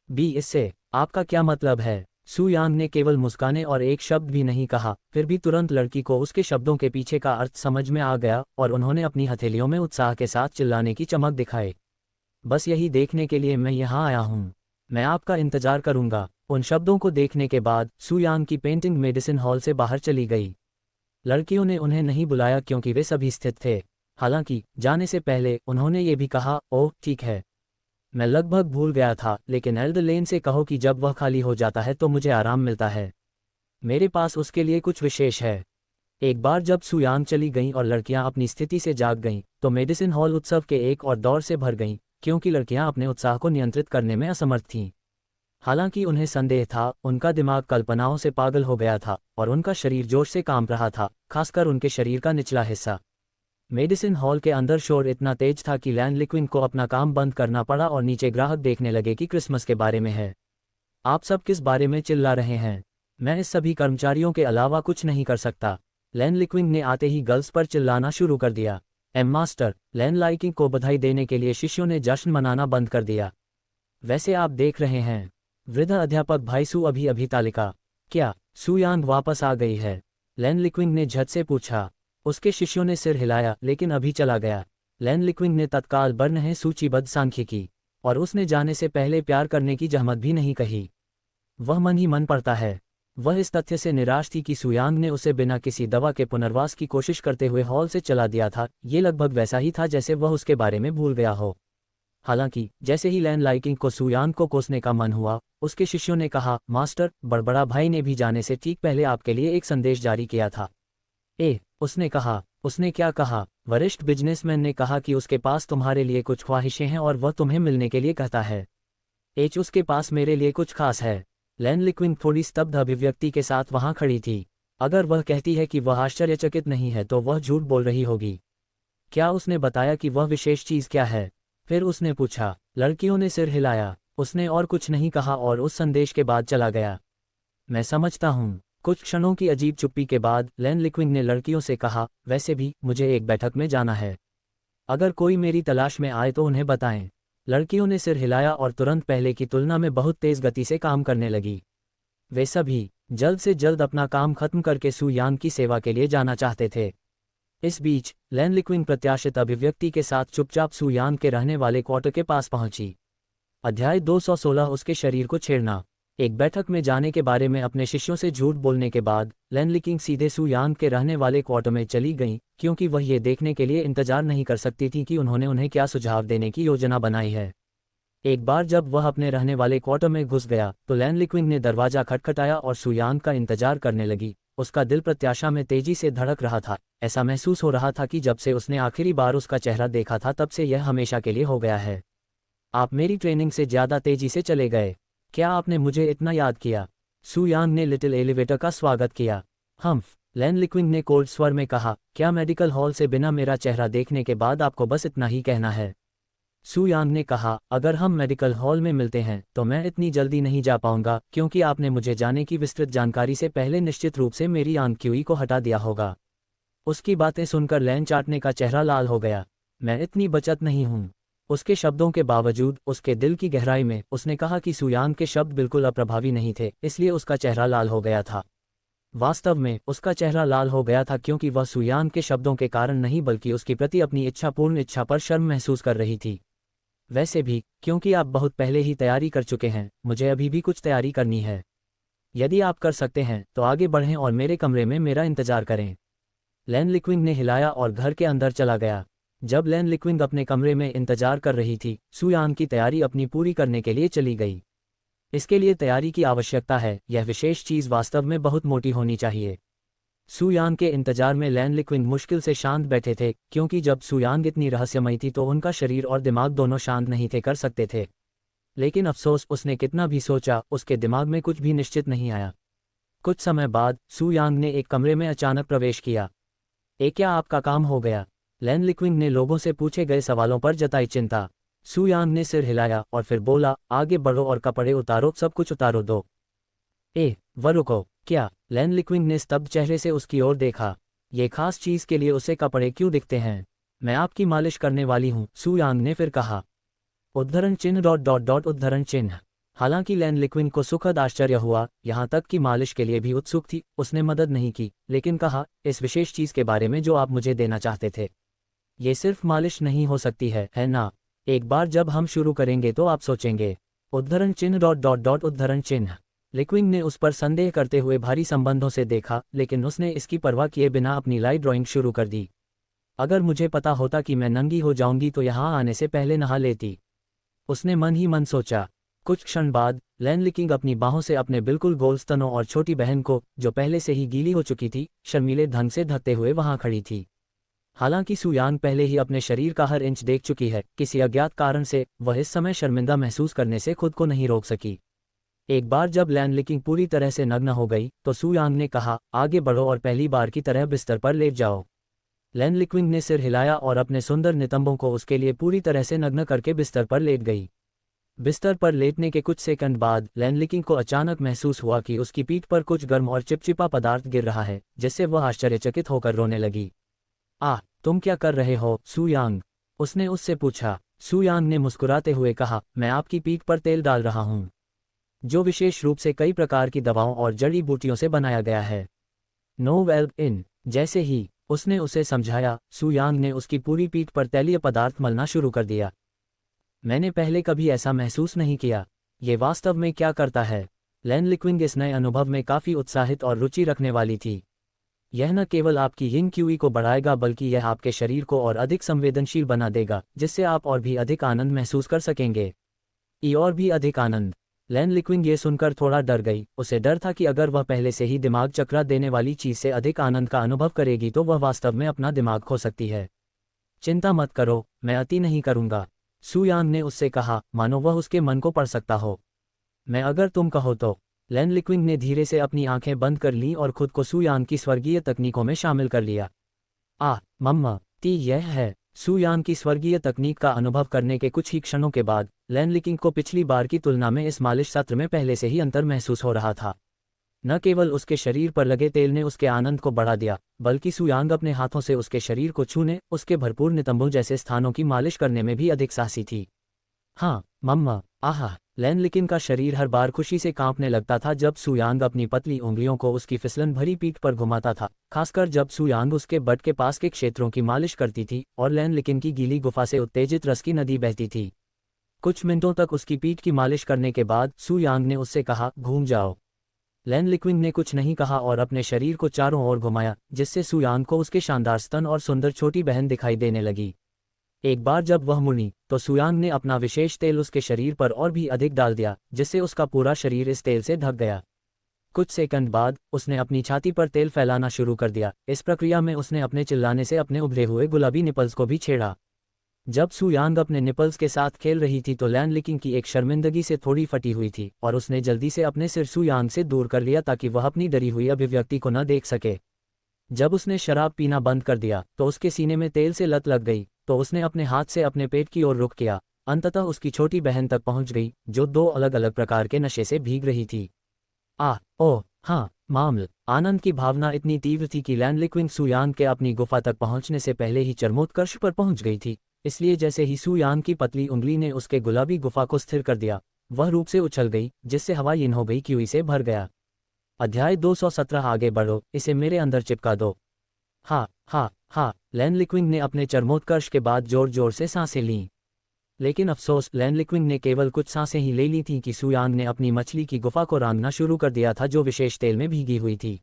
इससे आपका क्या मतलब है? सू यांग ने केवल मुस्काने और एक शब्द भी नहीं कहा, फिर भी तुरंत लड़की को उसके शब्दों के पीछे का अर्थ समझ में आ गया और उन्होंने अपनी हथेलियों में उत्साह के साथ चिल्लाने की चमक दिखाई। बस यही देखने के लिए मैं यहाँ आया हूँ। मैं आपका इंतजार करूँगा। उन शब्दों को देखने के बाद सू यांग की पेंटिंग मेडिसिन हॉल से बाहर चली गई। लड़कियों ने उन्हें नहीं बुलाया क्योंकि वे सभी स्थित थे। हालांकि जाने से पहले उन्होंने ये भी कहा, ओह ठीक है, मैं लगभग भूल गया था, लेकिन एल्डर लेन से कहो कि जब वह खाली हो जाता है तो मुझे आराम मिलता है। मेरे पास उसके लिए कुछ विशेष है। एक बार जब सू यांग चली गईं और लड़कियां अपनी स्थिति से जाग गईं, तो मेडिसिन हॉल उत्सव के एक और दौर से भर गईं, क्योंकि लड़कियां अपने उत्साह को नियंत्रित करने में असमर्थ थीं। हालांकि उन्हें संदेह था, उनका दिमाग कल्पनाओं से पागल हो गया था और उनका शरीर जोश से कांप रहा था, खासकर उनके शरीर का निचला हिस्सा। मेडिसिन हॉल के अंदर शोर इतना तेज था कि लैन लिक्विन को अपना काम बंद करना पड़ा और नीचे ग्राहक देखने लगे कि क्रिसमस के बारे में है। आप सब किस बारे में चिल्ला रहे हैं? मैं इस सभी कर्मचारियों के अलावा कुछ नहीं कर सकता। लैन लिक्विन ने आते ही गर्ल्स पर चिल्लाना शुरू कर दिया। मास्टर, लैन लाइकिंग को बधाई देने के लिए शिष्यों ने जश्न मनाना बंद कर दिया। वैसे आप देख रहे हैं, वृद्ध अध्यापक भाई सू अभी अभी तालिका। क्या सू यांग वापस आ गई है? लैन लिक्विन ने झट से पूछा। उसके शिष्यों ने सिर हिलाया, लेकिन अभी चला गया। लैन लिक्विन ने तत्काल बर्नहे सूचीबद्ध सांख्य की, और उसने जाने से पहले प्यार करने की जहमत भी नहीं कही। वह मन ही मन पड़ता है। वह इस तथ्य से निराश थी कि सू यांग ने उसे बिना किसी दवा के पुनर्वास की कोशिश करते हुए हॉल से चला दिया था। ये लगभग वैसा ही था जैसे वह उसके बारे में भूल गया हो। हालांकि जैसे ही लैन लाइकिंग को सू यांग को कोसने का मन हुआ, उसके शिष्यों ने कहा, मास्टर, बड़बड़ा भाई ने भी जाने से ठीक पहले आपके लिए एक संदेश जारी किया था। उसने कहा। उसने क्या कहा? वरिष्ठ बिजनेसमैन ने कहा कि उसके पास तुम्हारे लिए कुछ ख्वाहिशें हैं और वह तुम्हें मिलने के लिए कहता है। उसके पास मेरे लिए कुछ खास है। लैन लिक्विन थोड़ी स्तब्ध अभिव्यक्ति के साथ वहां खड़ी थी। अगर वह कहती है कि वह आश्चर्यचकित नहीं है तो वह झूठ बोल रही होगी। क्या उसने बताया कि वह विशेष चीज क्या है? फिर उसने पूछा। लड़कियों ने सिर हिलाया। उसने और कुछ नहीं कहा और उस संदेश के बाद चला गया। मैं समझता हूँ। कुछ क्षणों की अजीब चुप्पी के बाद लैन लिक्विन ने लड़कियों से कहा, वैसे भी मुझे एक बैठक में जाना है। अगर कोई मेरी तलाश में आए तो उन्हें बताएं। लड़कियों ने सिर हिलाया और तुरंत पहले की तुलना में बहुत तेज गति से काम करने लगी। वे सभी जल्द से जल्द अपना काम खत्म करके सू यांग की सेवा के लिए जाना चाहते थे। इस बीच लैन लिक्विंग प्रत्याशित अभिव्यक्ति के साथ चुपचाप सू यांग के रहने वाले क्वार्टर के पास पहुंची। अध्याय 216 उसके शरीर को छेड़ना। एक बैठक में जाने के बारे में अपने शिष्यों से झूठ बोलने के बाद लैन लिक्विंग सीधे सू यांग के रहने वाले क्वार्टर में चली गईं, क्योंकि वह ये देखने के लिए इंतजार नहीं कर सकती थी कि उन्होंने उन्हें क्या सुझाव देने की योजना बनाई है। एक बार जब वह अपने रहने वाले क्वार्टर में घुस गया तो लैन लिक्विंग ने दरवाजा खटखटाया और सू यांग का इंतजार करने लगी। उसका दिल प्रत्याशा में तेजी से धड़क रहा था। ऐसा महसूस हो रहा था कि जब से उसने आखिरी बार उसका चेहरा देखा था तब से यह हमेशा के लिए हो गया है। आप मेरी ट्रेनिंग से ज़्यादा तेजी से चले गए। क्या आपने मुझे इतना याद किया? सू यांग ने लिटिल एलिवेटर का स्वागत किया। लैन लिक्विंग ने कोल्ड स्वर में कहा, क्या मेडिकल हॉल से बिना मेरा चेहरा देखने के बाद आपको बस इतना ही कहना है? सू यांग ने कहा, अगर हम मेडिकल हॉल में मिलते हैं तो मैं इतनी जल्दी नहीं जा पाऊंगा, क्योंकि आपने मुझे जाने की विस्तृत जानकारी से पहले निश्चित रूप से मेरी आंख को हटा दिया होगा। उसकी बातें सुनकर लैन चाटने का चेहरा लाल हो गया। मैं इतनी बचत नहीं हूं। उसके शब्दों के बावजूद उसके दिल की गहराई में उसने कहा कि सू यांग के शब्द बिल्कुल अप्रभावी नहीं थे, इसलिए उसका चेहरा लाल हो गया था। वास्तव में उसका चेहरा लाल हो गया था क्योंकि वह सू यांग के शब्दों के कारण नहीं बल्कि उसकी प्रति अपनी इच्छापूर्ण इच्छा पर शर्म महसूस कर रही थी। वैसे भी क्योंकि आप बहुत पहले ही तैयारी कर चुके हैं, मुझे अभी भी कुछ तैयारी करनी है। यदि आप कर सकते हैं तो आगे बढ़ें और मेरे कमरे में मेरा इंतजार करें। लैन लिक्विंग ने हिलाया और घर के अंदर चला गया। जब लैन लिक्विंग अपने कमरे में इंतजार कर रही थी, सू यांग की तैयारी अपनी पूरी करने के लिए चली गई। इसके लिए तैयारी की आवश्यकता है। यह विशेष चीज़ वास्तव में बहुत मोटी होनी चाहिए। सू यांग के इंतजार में लैन लिक्विंग मुश्किल से शांत बैठे थे, क्योंकि जब सू यांग इतनी रहस्यमयी थी तो उनका शरीर और दिमाग दोनों शांत नहीं थे कर सकते थे। लेकिन अफसोस, उसने कितना भी सोचा उसके दिमाग में कुछ भी निश्चित नहीं आया। कुछ समय बाद सू यांग ने एक कमरे में अचानक प्रवेश किया। क्या आपका काम हो गया? लैन लिक्विंग ने लोगों से पूछे गए सवालों पर जताई चिंता। सू यांग ने सिर हिलाया और फिर बोला, आगे बढ़ो और कपड़े उतारो, सब कुछ उतारो दो। वह रुको, क्या? लैन लिक्विंग ने स्तब्ध चेहरे से उसकी ओर देखा। ये खास चीज़ के लिए उसे कपड़े क्यों दिखते हैं? मैं आपकी मालिश करने वाली हूँ, सू यांग ने फिर कहा। उद्धरण चिन्ह ... उद्धरण चिन्ह। हालांकि लैन लिक्विंग को सुखद आश्चर्य हुआ, यहाँ तक कि मालिश के लिए भी उत्सुक थी। उसने मदद नहीं की, लेकिन कहा, इस विशेष चीज़ के बारे में जो आप मुझे देना चाहते थे। ये सिर्फ मालिश नहीं हो सकती है ना? एक बार जब हम शुरू करेंगे तो आप सोचेंगे। उद्धरण चिन्ह ... उद्धरण चिन्ह। लिक्विंग ने उस पर संदेह करते हुए भारी संबंधों से देखा, लेकिन उसने इसकी परवाह किए बिना अपनी लाइट ड्राइंग शुरू कर दी। अगर मुझे पता होता कि मैं नंगी हो जाऊंगी तो यहाँ आने से पहले नहा लेती, उसने मन ही मन सोचा। कुछ क्षण बाद लैन लिक्विंग अपनी बाहों से अपने बिल्कुल गोल स्तनों और छोटी बहन को, जो पहले से ही गीली हो चुकी थी, शर्मीले ढंग से ढकते हुए वहां खड़ी थी। हालांकि सू यांग पहले ही अपने शरीर का हर इंच देख चुकी है, किसी अज्ञात कारण से वह इस समय शर्मिंदा महसूस करने से खुद को नहीं रोक सकी। एक बार जब लैन लिक्विंग पूरी तरह से नग्न हो गई तो सू यांग ने कहा, आगे बढ़ो और पहली बार की तरह बिस्तर पर लेट जाओ। लैन लिक्विंग ने सिर हिलाया और अपने सुंदर नितंबों को उसके लिए पूरी तरह से नग्न करके बिस्तर पर लेट गई। बिस्तर पर लेटने के कुछ सेकंड बाद लैन लिक्विंग को अचानक महसूस हुआ कि उसकी पीठ पर कुछ गर्म और चिपचिपा पदार्थ गिर रहा है, जिससे वह आश्चर्यचकित होकर रोने लगी। तुम क्या कर रहे हो, सू यांग? उसने उससे पूछा। सू यांग ने मुस्कुराते हुए कहा, मैं आपकी पीठ पर तेल डाल रहा हूँ, जो विशेष रूप से कई प्रकार की दवाओं और जड़ी बूटियों से बनाया गया है। नो वेल इन। जैसे ही उसने उसे समझाया, सू यांग ने उसकी पूरी पीठ पर तैलीय पदार्थ मलना शुरू कर दिया। मैंने पहले कभी ऐसा महसूस नहीं किया। ये वास्तव में क्या करता है? लैन लिक्विंग इस नए अनुभव में काफ़ी उत्साहित और रुचि रखने वाली थी। यह न केवल आपकी यिंग क्यूई को बढ़ाएगा बल्कि यह आपके शरीर को और अधिक संवेदनशील बना देगा, जिससे आप और भी अधिक आनंद महसूस कर सकेंगे। और भी अधिक आनंद। लैन लिक्विंग ये सुनकर थोड़ा डर गई। उसे डर था कि अगर वह पहले से ही दिमाग चकरा देने वाली चीज़ से अधिक आनंद का अनुभव करेगी तो वह वास्तव में अपना दिमाग खो सकती है। चिंता मत करो, मैं अति नहीं करूँगा, सू यांग ने उससे कहा, मानो वह उसके मन को पढ़ सकता हो। मैं अगर तुम कहो तो। लैन लिक्विंग ने धीरे से अपनी आंखें बंद कर लीं और खुद को सू यांग की स्वर्गीय तकनीकों में शामिल कर लिया। मम्मा यह है। सू यांग की स्वर्गीय तकनीक का अनुभव करने के कुछ ही क्षणों के बाद लैन लिक्विंग को पिछली बार की तुलना में इस मालिश सत्र में पहले से ही अंतर महसूस हो रहा था। न केवल उसके शरीर पर लगे तेल ने उसके आनंद को बढ़ा दिया, बल्कि सू यांग अपने हाथों से उसके शरीर को छूने, उसके भरपूर नितंबों जैसे स्थानों की मालिश करने में भी अधिक साहसी थी। हाँ मम्मा, लैन लिकिन का शरीर हर बार खुशी से कांपने लगता था जब सुयांग अपनी पतली उंगलियों को उसकी फिसलन भरी पीठ पर घुमाता था, खासकर जब सुयांग उसके बट के पास के क्षेत्रों की मालिश करती थी और लैन लिकिन की गीली गुफा से उत्तेजित रस की नदी बहती थी। कुछ मिनटों तक उसकी पीठ की मालिश करने के बाद सुयांग ने उससे कहा, घूम जाओ। लैन लिक्विन ने कुछ नहीं कहा और अपने शरीर को चारों ओर घुमाया, जिससे सुयांग को उसके शानदार स्तन और सुंदर छोटी बहन दिखाई देने लगी। एक बार जब वह मुड़ी तो सुयांग ने अपना विशेष तेल उसके शरीर पर और भी अधिक डाल दिया, जिससे उसका पूरा शरीर इस तेल से ढक गया। कुछ सेकंड बाद उसने अपनी छाती पर तेल फैलाना शुरू कर दिया। इस प्रक्रिया में उसने अपने चिल्लाने से अपने उभरे हुए गुलाबी निपल्स को भी छेड़ा। जब सुयांग अपने निपल्स के साथ खेल रही थी तो लैन लिकिंग की एक शर्मिंदगी से थोड़ी फटी हुई थी और उसने जल्दी से अपने सिर सुयांग से दूर कर लिया ताकि वह अपनी डरी हुई अभिव्यक्ति को न देख सके। जब उसने शराब पीना बंद कर दिया तो उसके सीने में तेल से लत लग गई, तो उसने अपने हाथ से अपने पेट की ओर रुख किया। अंततः उसकी छोटी बहन तक पहुंच गई, जो 2 अलग अलग प्रकार के नशे से भीग रही थी। ओह हाँ, मामल। आनंद की भावना इतनी तीव्र थी कि लैन लिक्विन सुयांग के अपनी गुफा तक पहुंचने से पहले ही चरमोत्कर्ष पर पहुंच गई थी। इसलिए जैसे ही सुयांग की पतली उंगली ने उसके गुलाबी गुफा को स्थिर कर दिया, वह रूप से उछल गई, जिससे हवा इन हो गई कि इसे भर गया। अध्याय 217 आगे बढ़ो, इसे मेरे अंदर चिपका दो। हाँ, लैन लिक्विन ने अपने चरमोत्कर्ष के बाद जोर जोर से सांसें लीं। लेकिन अफसोस, लैन लिक्विन ने केवल कुछ सांसें ही ले ली थीं कि सुयांग ने अपनी मछली की गुफा को रांधना शुरू कर दिया था, जो विशेष तेल में भीगी हुई थी।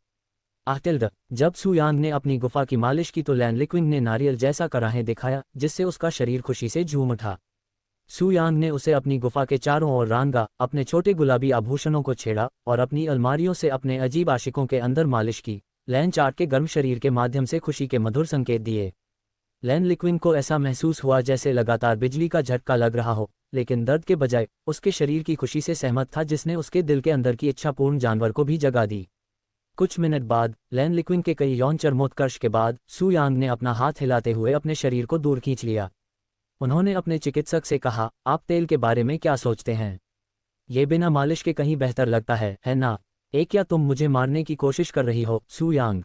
जब सुयांग ने अपनी गुफा की मालिश की तो लैन लिक्विन ने नारियल जैसा कराहे दिखाया, जिससे उसका शरीर खुशी से झूम उठा। सुयांग ने उसे अपनी गुफा के चारों ओर रांगा, अपने छोटे गुलाबी आभूषणों को छेड़ा और अपनी अलमारियों से अपने अजीब आशिकों के अंदर मालिश की। लैन चार्ट के गर्म शरीर के माध्यम से खुशी के मधुर संकेत दिए। लैन लिक्विन को ऐसा महसूस हुआ जैसे लगातार बिजली का झटका लग रहा हो, लेकिन दर्द के बजाय उसके शरीर की खुशी से सहमत था, जिसने उसके दिल के अंदर की इच्छापूर्ण जानवर को भी जगा दी। कुछ मिनट बाद लैन लिक्विन के कई यौन चरमोत्कर्ष के बाद सुयांग ने अपना हाथ हिलाते हुए अपने शरीर को दूर खींच लिया। उन्होंने अपने चिकित्सक से कहा, आप तेल के बारे में क्या सोचते हैं? ये बिना मालिश के कहीं बेहतर लगता है ना? क्या तुम मुझे मारने की कोशिश कर रही हो, सुयांग?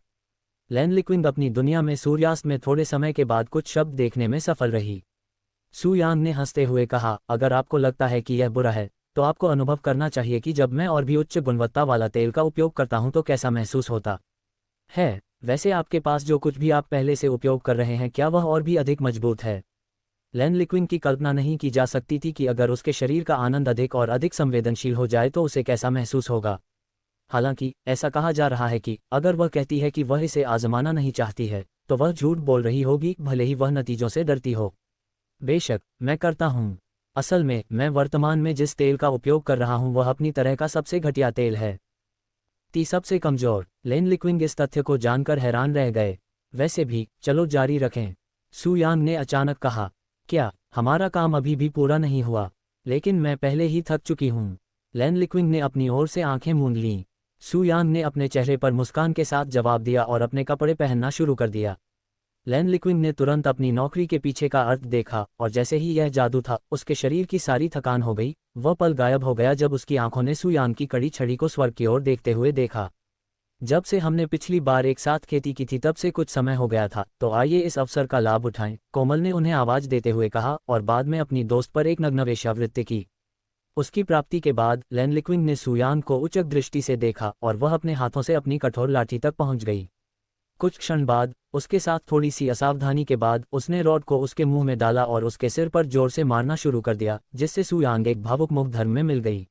लैन लिक्विन अपनी दुनिया में सूर्यास्त में थोड़े समय के बाद कुछ शब्द देखने में सफल रही। सुयांग ने हंसते हुए कहा, अगर आपको लगता है कि यह बुरा है तो आपको अनुभव करना चाहिए कि जब मैं और भी उच्च गुणवत्ता वाला तेल का उपयोग करता हूं तो कैसा महसूस होता है। वैसे आपके पास जो कुछ भी आप पहले से उपयोग कर रहे हैं, क्या वह और भी अधिक मजबूत है? लैन लिक्विन की कल्पना नहीं की जा सकती थी कि अगर उसके शरीर का आनंद अधिक और अधिक संवेदनशील हो जाए तो उसे कैसा महसूस होगा। हालांकि ऐसा कहा जा रहा है कि अगर वह कहती है कि वह इसे आजमाना नहीं चाहती है तो वह झूठ बोल रही होगी, भले ही वह नतीजों से डरती हो। बेशक मैं करता हूँ। असल में मैं वर्तमान में जिस तेल का उपयोग कर रहा हूँ वह अपनी तरह का सबसे घटिया तेल है। सबसे कमजोर। लैन लिक्विन इस तथ्य को जानकर हैरान रह गए। वैसे भी चलो जारी रखें, सुयांग ने अचानक कहा। क्या हमारा काम अभी भी पूरा नहीं हुआ? लेकिन मैं पहले ही थक चुकी हूँ। लैन लिक्विन ने अपनी ओर से आंखें मूंद लीं। सुयांग ने अपने चेहरे पर मुस्कान के साथ जवाब दिया और अपने कपड़े पहनना शुरू कर दिया। लैन लिक्विन ने तुरंत अपनी नौकरी के पीछे का अर्थ देखा और जैसे ही यह जादू था, उसके शरीर की सारी थकान हो गई। वह पल गायब हो गया जब उसकी आंखों ने सुयांग की कड़ी छड़ी को स्वर्ग की ओर देखते हुए देखा। जब से हमने पिछली बार एक साथ खेती की थी तब से कुछ समय हो गया था, तो आइए इस अवसर का लाभ उठाएं, कोमल ने उन्हें आवाज देते हुए कहा और बाद में अपनी दोस्त पर एक नग्न वेश्यावृत्ति की। उसकी प्राप्ति के बाद लैन लिक्विन ने सुयांग को उच्च दृष्टि से देखा और वह अपने हाथों से अपनी कठोर लाठी तक पहुंच गई। कुछ क्षण बाद, उसके साथ थोड़ी सी असावधानी के बाद, उसने रॉड को उसके मुंह में डाला और उसके सिर पर जोर से मारना शुरू कर दिया, जिससे सुयांग एक भावुक मुग्ध धर्म में मिल गई।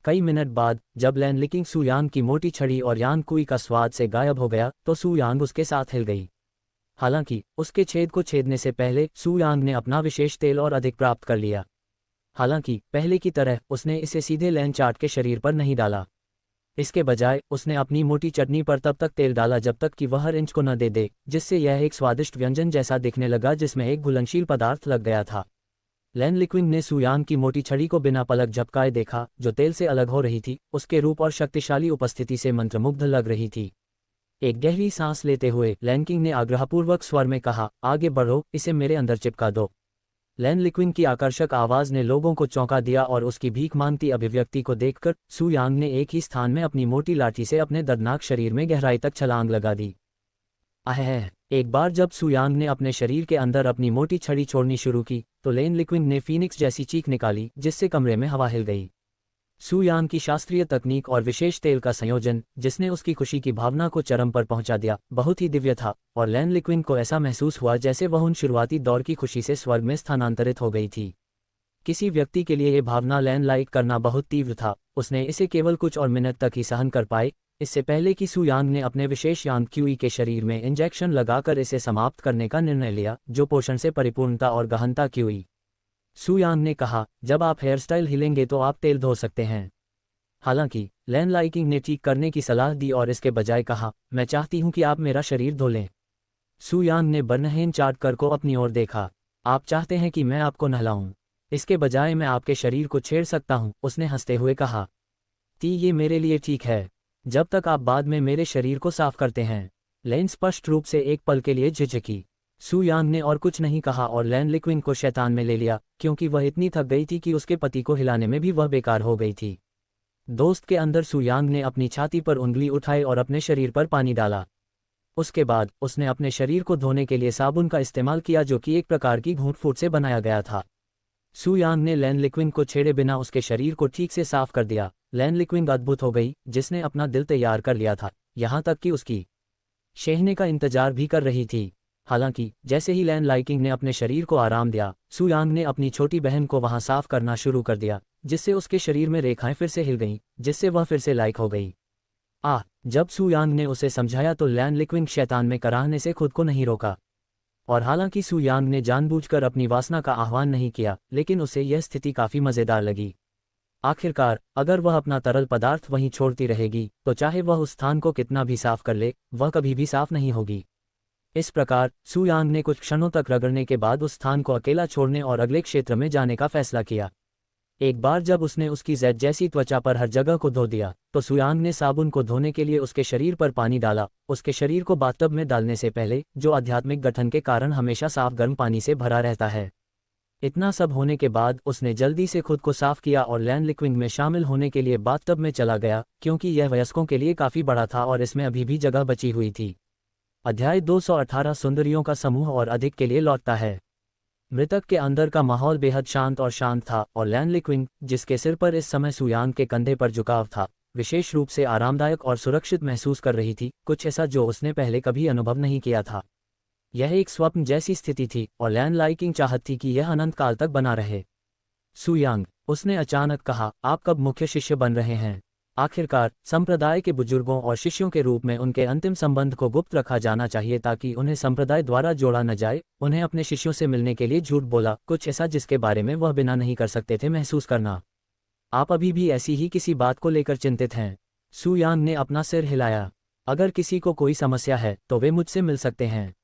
कई मिनट बाद जब लैन लिक्विन सुयांग की मोटी छड़ी और यांग कुई का स्वाद से गायब हो गया तो सुयांग उसके साथ हिल गई। हालांकि उसके छेद को छेदने से पहले सुयांग ने अपना विशेष तेल और अधिक प्राप्त कर लिया। हालांकि पहले की तरह उसने इसे सीधे लैन चार्ट के शरीर पर नहीं डाला। इसके बजाय उसने अपनी मोटी चटनी पर तब तक तेल डाला जब तक कि वह हर इंच को न दे दे, जिससे यह एक स्वादिष्ट व्यंजन जैसा दिखने लगा जिसमें एक घुलनशील पदार्थ लग गया था। लैन लिक्विन ने सुयांग की मोटी छड़ी को बिना पलक झपकाए देखा, जो तेल से अलग हो रही थी। उसके रूप और शक्तिशाली उपस्थिति से मंत्रमुग्ध लग रही थी। एक गहरी सांस लेते हुए लैन किंग ने आग्रहपूर्वक स्वर में कहा, आगे बढ़ो, इसे मेरे अंदर चिपका दो। लैन लिक्विन की आकर्षक आवाज ने लोगों को चौंका दिया और उसकी भीख मांगती अभिव्यक्ति को देखकर सुयांग ने एक ही स्थान में अपनी मोटी लाठी से अपने दर्दनाक शरीर में गहराई तक छलांग लगा दी। एक बार जब सुयांग ने अपने शरीर के अंदर अपनी मोटी छड़ी छोड़नी शुरू की तो लैन लिक्विन ने फीनिक्स जैसी चीख निकाली, जिससे कमरे में हवा हिल गई। सू यांग की शास्त्रीय तकनीक और विशेष तेल का संयोजन, जिसने उसकी खुशी की भावना को चरम पर पहुंचा दिया, बहुत ही दिव्य था, और लैन लिक्विंग को ऐसा महसूस हुआ जैसे वह उन शुरुआती दौर की खुशी से स्वर्ग में स्थानांतरित हो गई थी। किसी व्यक्ति के लिए ये भावना लैन लाइक करना बहुत तीव्र था, उसने इसे केवल कुछ और मिनट तक ही सहन कर पाए, इससे पहले कि सू यांग ने अपने विशेष यांग क्यूई के शरीर में इंजेक्शन लगाकर इसे समाप्त करने का निर्णय लिया, जो पोषण से परिपूर्णता और गहनता क्यूई। सू यांग ने कहा, जब आप हेयर स्टाइल हिलेंगे तो आप तेल धो सकते हैं। हालांकि लैन लाइकिंग ने ठीक करने की सलाह दी और इसके बजाय कहा, मैं चाहती हूं कि आप मेरा शरीर धो लें। सू यांग ने बर्नहेन चार्टकर को अपनी ओर देखा। आप चाहते हैं कि मैं आपको नहलाऊं? इसके बजाय मैं आपके शरीर को छेड़ सकता हूं, उसने हंसते हुए कहा। ये मेरे लिए ठीक है, जब तक आप बाद में मेरे शरीर को साफ करते हैं। लैन स्पष्ट रूप से एक पल के लिए झिझकी। सू यांग ने और कुछ नहीं कहा और लैन लिक्विंग को शैतान में ले लिया, क्योंकि वह इतनी थक गई थी कि उसके पति को हिलाने में भी वह बेकार हो गई थी। दोस्त के अंदर सू यांग ने अपनी छाती पर उंगली उठाई और अपने शरीर पर पानी डाला। उसके बाद उसने अपने शरीर को धोने के लिए साबुन का इस्तेमाल किया, जो कि एक प्रकार की घूंट-फूट से बनाया गया था। सू यांग ने लैन लिक्विंग को छेड़े बिना उसके शरीर को ठीक से साफ कर दिया। लैन लिक्विंग अद्भुत हो गई, जिसने अपना दिल तैयार कर लिया था, यहाँ तक कि उसकी शेहने का इंतजार भी कर रही थी। हालांकि जैसे ही लैन लाइकिंग ने अपने शरीर को आराम दिया, सू यांग ने अपनी छोटी बहन को वहां साफ करना शुरू कर दिया, जिससे उसके शरीर में रेखाएं फिर से हिल गईं, जिससे वह फिर से लाइक हो गई। जब सू यांग ने उसे समझाया तो लैन लिक्विंग शैतान में कराहने से खुद को नहीं रोका। और हालांकि सू यांग ने जानबूझकर अपनी वासना का आह्वान नहीं किया, लेकिन उसे यह स्थिति काफी मजेदार लगी। आखिरकार अगर वह अपना तरल पदार्थ वहीं छोड़ती रहेगी, तो चाहे वह उस स्थान को कितना भी साफ कर ले, वह कभी भी साफ नहीं होगी। इस प्रकार सू यांग ने कुछ क्षणों तक रगड़ने के बाद उस स्थान को अकेला छोड़ने और अगले क्षेत्र में जाने का फैसला किया। एक बार जब उसने उसकी जैद जैसी त्वचा पर हर जगह को धो दिया, तो सू यांग ने साबुन को धोने के लिए उसके शरीर पर पानी डाला, उसके शरीर को बाथटब में डालने से पहले, जो आध्यात्मिक गठन के कारण हमेशा साफ गर्म पानी से भरा रहता है। इतना सब होने के बाद उसने जल्दी से खुद को साफ किया और लैन लिक्विंग में शामिल होने के लिए बाथटब में चला गया, क्योंकि यह वयस्कों के लिए काफी बड़ा था और इसमें अभी भी जगह बची हुई थी। अध्याय 218 सुंदरियों का समूह और अधिक के लिए लौटता है। मृतक के अंदर का माहौल बेहद शांत और शांत था, और लैन लिक्विंग, जिसके सिर पर इस समय सू यांग के कंधे पर झुकाव था, विशेष रूप से आरामदायक और सुरक्षित महसूस कर रही थी, कुछ ऐसा जो उसने पहले कभी अनुभव नहीं किया था। यह एक स्वप्न जैसी स्थिति थी, और लैन लाइकिंग चाहत थी कि यह अनंत काल तक बना रहे। सू यांग, उसने अचानक कहा, आप कब मुख्य शिष्य बन रहे हैं? आखिरकार संप्रदाय के बुजुर्गों और शिष्यों के रूप में उनके अंतिम संबंध को गुप्त रखा जाना चाहिए ताकि उन्हें संप्रदाय द्वारा जोड़ा न जाए। उन्हें अपने शिष्यों से मिलने के लिए झूठ बोला, कुछ ऐसा जिसके बारे में वह बिना नहीं कर सकते थे महसूस करना। आप अभी भी ऐसी ही किसी बात को लेकर चिंतित हैं? सू यांग ने अपना सिर हिलाया। अगर किसी को कोई समस्या है तो वे मुझसे मिल सकते हैं।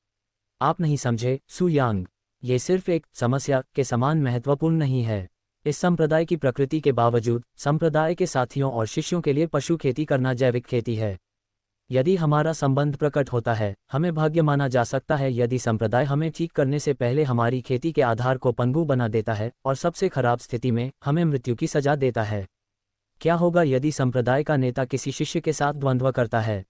आप नहीं समझे सू यांग, ये सिर्फ एक समस्या के समान महत्वपूर्ण नहीं है। इस संप्रदाय की प्रकृति के बावजूद संप्रदाय के साथियों और शिष्यों के लिए पशु खेती करना जैविक खेती है। यदि हमारा संबंध प्रकट होता है, हमें भाग्य माना जा सकता है। यदि संप्रदाय हमें ठीक करने से पहले हमारी खेती के आधार को पंगु बना देता है और सबसे खराब स्थिति में हमें मृत्यु की सजा देता है। क्या होगा यदि संप्रदाय का नेता किसी शिष्य के साथ द्वंद्व करता है?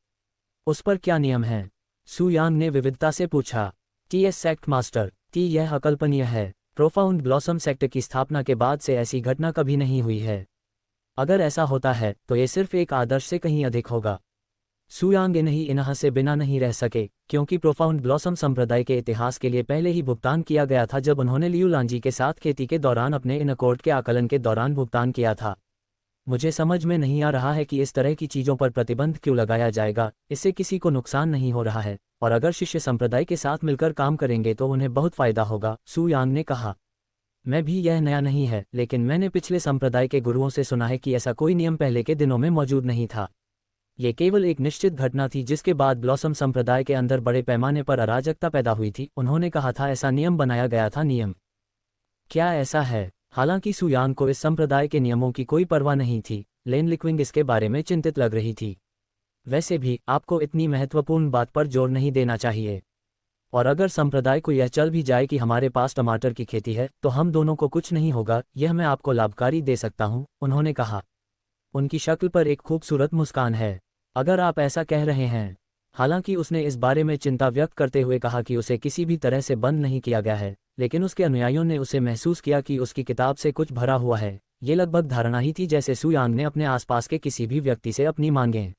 उस पर क्या नियम है? सू यांग ने विविधता से पूछा। टीएस सेक्ट मास्टर, यह अकल्पनीय है। प्रोफाउंड ब्लॉसम सेक्ट की स्थापना के बाद से ऐसी घटना कभी नहीं हुई है। अगर ऐसा होता है तो ये सिर्फ एक आदर्श से कहीं अधिक होगा। सू यांग नहीं इन्ह से बिना नहीं रह सके, क्योंकि प्रोफाउंड ब्लॉसम संप्रदाय के इतिहास के लिए पहले ही भुगतान किया गया था जब उन्होंने लियू लांजी के साथ खेती के दौरान अपने इनकोर्ट के आकलन के दौरान भुगतान किया था। मुझे समझ में नहीं आ रहा है कि इस तरह की चीज़ों पर प्रतिबंध क्यों लगाया जाएगा। इससे किसी को नुकसान नहीं हो रहा है, और अगर शिष्य संप्रदाय के साथ मिलकर काम करेंगे तो उन्हें बहुत फायदा होगा, सू यांग ने कहा। मैं भी यह नया नहीं है, लेकिन मैंने पिछले संप्रदाय के गुरुओं से सुना है कि ऐसा कोई नियम पहले के दिनों में मौजूद नहीं था। ये केवल एक निश्चित घटना थी जिसके बाद ब्लॉसम संप्रदाय के अंदर बड़े पैमाने पर अराजकता पैदा हुई थी। उन्होंने कहा था ऐसा नियम बनाया गया था। नियम? क्या ऐसा है? हालांकि सू यांग को इस संप्रदाय के नियमों की कोई परवाह नहीं थी, लैन लिक्विंग इसके बारे में चिंतित लग रही थी। वैसे भी आपको इतनी महत्वपूर्ण बात पर जोर नहीं देना चाहिए, और अगर संप्रदाय को यह चल भी जाए कि हमारे पास टमाटर की खेती है तो हम दोनों को कुछ नहीं होगा। यह मैं आपको लाभकारी दे सकता हूं, उन्होंने कहा। उनकी शक्ल पर एक खूबसूरत मुस्कान है। अगर आप ऐसा कह रहे हैं। हालांकि उसने इस बारे में चिंता व्यक्त करते हुए कहा कि उसे किसी भी तरह से बंद नहीं किया गया है, लेकिन उसके अनुयायियों ने उसे महसूस किया कि उसकी किताब से कुछ भरा हुआ है। ये लगभग धारणा ही थी जैसे सुयांग ने अपने आसपास के किसी भी व्यक्ति से अपनी मांगें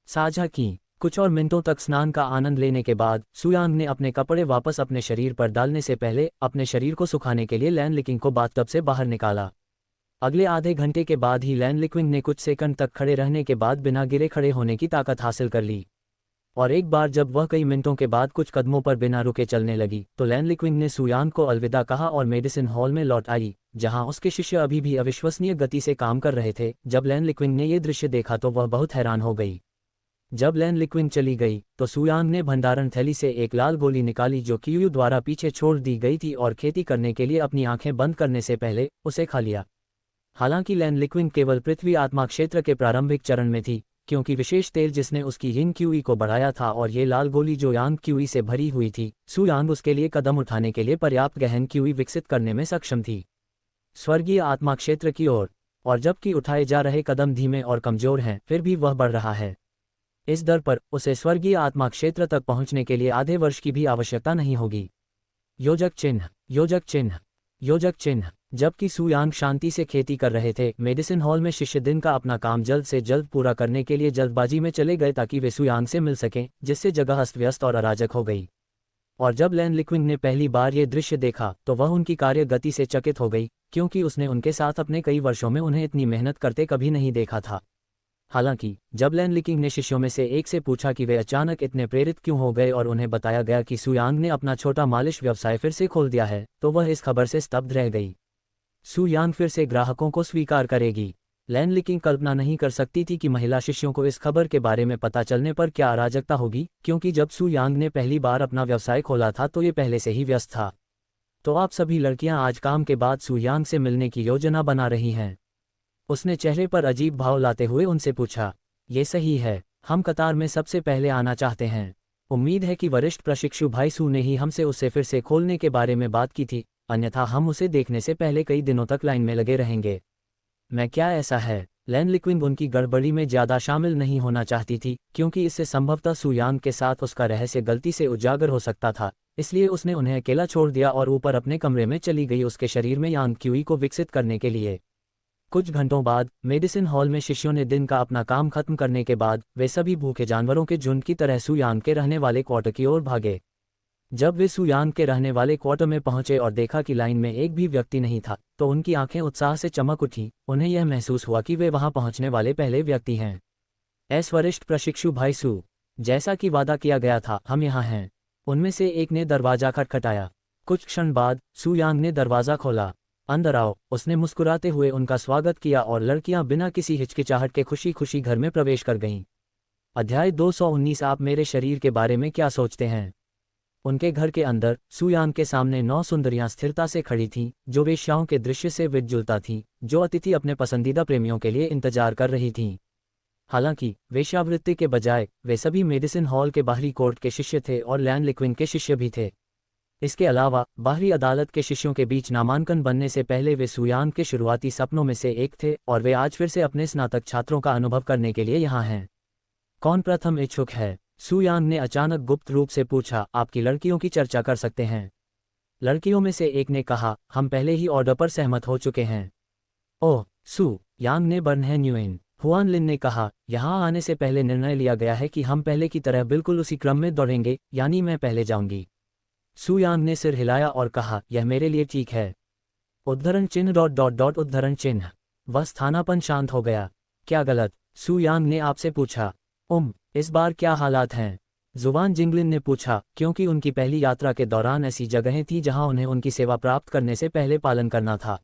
साझा की। कुछ और मिनटों तक स्नान का आनंद लेने के बाद सुयांग ने अपने कपड़े वापस अपने शरीर पर डालने से पहले अपने शरीर को सुखाने के लिए लैन लिकिंग को बाथटब से बाहर निकाला। अगले आधे घंटे के बाद ही लैन लिक्विंग ने कुछ सेकंड तक खड़े रहने के बाद बिना गिरे खड़े होने की ताकत हासिल कर ली, और एक बार जब वह कई मिनटों के बाद कुछ कदमों पर बिना रुके चलने लगी तो लैन लिक्विंग ने सुयांग को अलविदा कहा और मेडिसिन हॉल में लौट आई, जहां उसके शिष्य अभी भी अविश्वसनीय गति से काम कर रहे थे। जब लैन लिक्विंग ने ये दृश्य देखा तो वह बहुत हैरान हो गई। जब लैन लिक्विंग चली गई तो सुयांग ने भंडारण थैली से एक लाल गोली निकाली जो कियू द्वारा पीछे छोड़ दी गई थी और खेती करने के लिए अपनी आंखें बंद करने से पहले उसे खा लिया। हालांकि लैन लिक्विंग केवल पृथ्वी आत्मा क्षेत्र के प्रारंभिक चरण में थी, क्योंकि विशेष तेल जिसने उसकी यिन क्यूई को बढ़ाया था और ये लाल गोली जो यांग क्यूई से भरी हुई थी, सुयांग उसके लिए कदम उठाने के लिए पर्याप्त गहन क्यूई विकसित करने में सक्षम थी स्वर्गीय आत्मा क्षेत्र की ओर। और जबकि उठाए जा रहे कदम धीमे और कमजोर हैं, फिर भी वह बढ़ रहा है। इस दर पर उसे स्वर्गीय आत्मा क्षेत्र तक पहुंचने के लिए आधे वर्ष की भी आवश्यकता नहीं होगी। योजक चिन्ह, योजक चिन्ह, योजक चिन्ह। जबकि सुयांग शांति से खेती कर रहे थे, मेडिसिन हॉल में शिष्य दिन का अपना काम जल्द से जल्द पूरा करने के लिए जल्दबाजी में चले गए ताकि वे सुयांग से मिल सकें, जिससे जगह अस्त व्यस्त और अराजक हो गई। और जब लैन लिक्विंग ने पहली बार ये दृश्य देखा तो वह उनकी कार्य गति से चकित हो गई, क्योंकि उसने उनके साथ अपने कई वर्षों में उन्हें इतनी मेहनत करते कभी नहीं देखा था। हालांकि जब लैन लिक्विंग ने शिष्यों में से एक से पूछा कि वे अचानक इतने प्रेरित क्यों हो गए और उन्हें बताया गया कि सुयांग ने अपना छोटा मालिश व्यवसाय फिर से खोल दिया है, तो वह इस खबर से स्तब्ध रह गई। सुयांग फिर से ग्राहकों को स्वीकार करेगी। लैन लिक्विंग कल्पना नहीं कर सकती थी कि महिला शिष्यों को इस खबर के बारे में पता चलने पर क्या अराजकता होगी, क्योंकि जब सुयांग ने पहली बार अपना व्यवसाय खोला था तो ये पहले से ही व्यस्त था। तो आप सभी लड़कियां आज काम के बाद सुयांग से मिलने की योजना बना रही हैं? उसने चेहरे पर अजीब भाव लाते हुए उनसे पूछा। ये सही है, हम कतार में सबसे पहले आना चाहते हैं। उम्मीद है कि वरिष्ठ प्रशिक्षु भाई सू ने ही हमसे उसे फिर से खोलने के बारे में बात की थी, अन्यथा हम उसे देखने से पहले कई दिनों तक लाइन में लगे रहेंगे। मैं क्या ऐसा है? लैन लिक्विंग उनकी गड़बड़ी में ज्यादा शामिल नहीं होना चाहती थी, क्योंकि इससे संभवतः सुयांग के साथ उसका रहस्य गलती से उजागर हो सकता था, इसलिए उसने उन्हें अकेला छोड़ दिया और ऊपर अपने कमरे में चली गई उसके शरीर में यांग क्यूई को विकसित करने के लिए। कुछ घंटों बाद मेडिसिन हॉल में शिष्यों ने दिन का अपना काम खत्म करने के बाद वे सभी भूखे जानवरों के झुंड की तरह सुयांग के रहने वाले क्वार्टर की ओर भागे। जब वे सुयांग के रहने वाले क्वार्टर में पहुंचे और देखा कि लाइन में एक भी व्यक्ति नहीं था, तो उनकी आंखें उत्साह से चमक उठी। उन्हें यह महसूस हुआ कि वे वहां पहुंचने वाले पहले व्यक्ति हैं। वरिष्ठ प्रशिक्षु भाई सू, जैसा कि वादा किया गया था, हम यहाँ हैं। उनमें से एक ने दरवाजा खटखटाया। कुछ क्षण बाद सुयांग ने दरवाजा खोला। अंदर आओ, उसने मुस्कुराते हुए उनका स्वागत किया और लड़कियां बिना किसी हिचकिचाहट के खुशी खुशी घर में प्रवेश कर गईं। अध्याय 219। आप मेरे शरीर के बारे में क्या सोचते हैं? उनके घर के अंदर सुयांग के सामने 9 सुंदरियां स्थिरता से खड़ी थीं, जो वेश्याओं के दृश्य से विजुलता थीं, जो अतिथि अपने पसंदीदा प्रेमियों के लिए इंतजार कर रही थीं। हालांकि वेश्यावृत्ति के बजाय वे सभी मेडिसिन हॉल के बाहरी कोर्ट के शिष्य थे और लैन लिक्विंग के शिष्य भी थे। इसके अलावा बाहरी अदालत के शिष्यों के बीच नामांकन बनने से पहले वे सुयांग के शुरुआती सपनों में से एक थे और वे आज फिर से अपने स्नातक छात्रों का अनुभव करने के लिए यहाँ हैं। कौन प्रथम इच्छुक है? सुयांग ने अचानक गुप्त रूप से पूछा। आपकी लड़कियों की चर्चा कर सकते हैं। लड़कियों में से एक ने कहा, हम पहले ही ऑर्डर पर सहमत हो चुके हैं। ओह, सू यांग ने बर्नहे न्यूएन हुआन लिन ने कहा, यहाँ आने से पहले निर्णय लिया गया है कि हम पहले की तरह बिल्कुल उसी क्रम में दौड़ेंगे, यानी मैं पहले जाऊंगी। सुयांग ने सिर हिलाया और कहा, यह मेरे लिए ठीक है। उद्धरण चिन्ह ... उद्धरण चिन्ह। वह स्थानापन्न शांत हो गया। क्या गलत? सुयांग ने आपसे पूछा। इस बार क्या हालात हैं? जुवान जिंगलिन ने पूछा, क्योंकि उनकी पहली यात्रा के दौरान ऐसी जगहें थीं जहां उन्हें उनकी सेवा प्राप्त करने से पहले पालन करना था।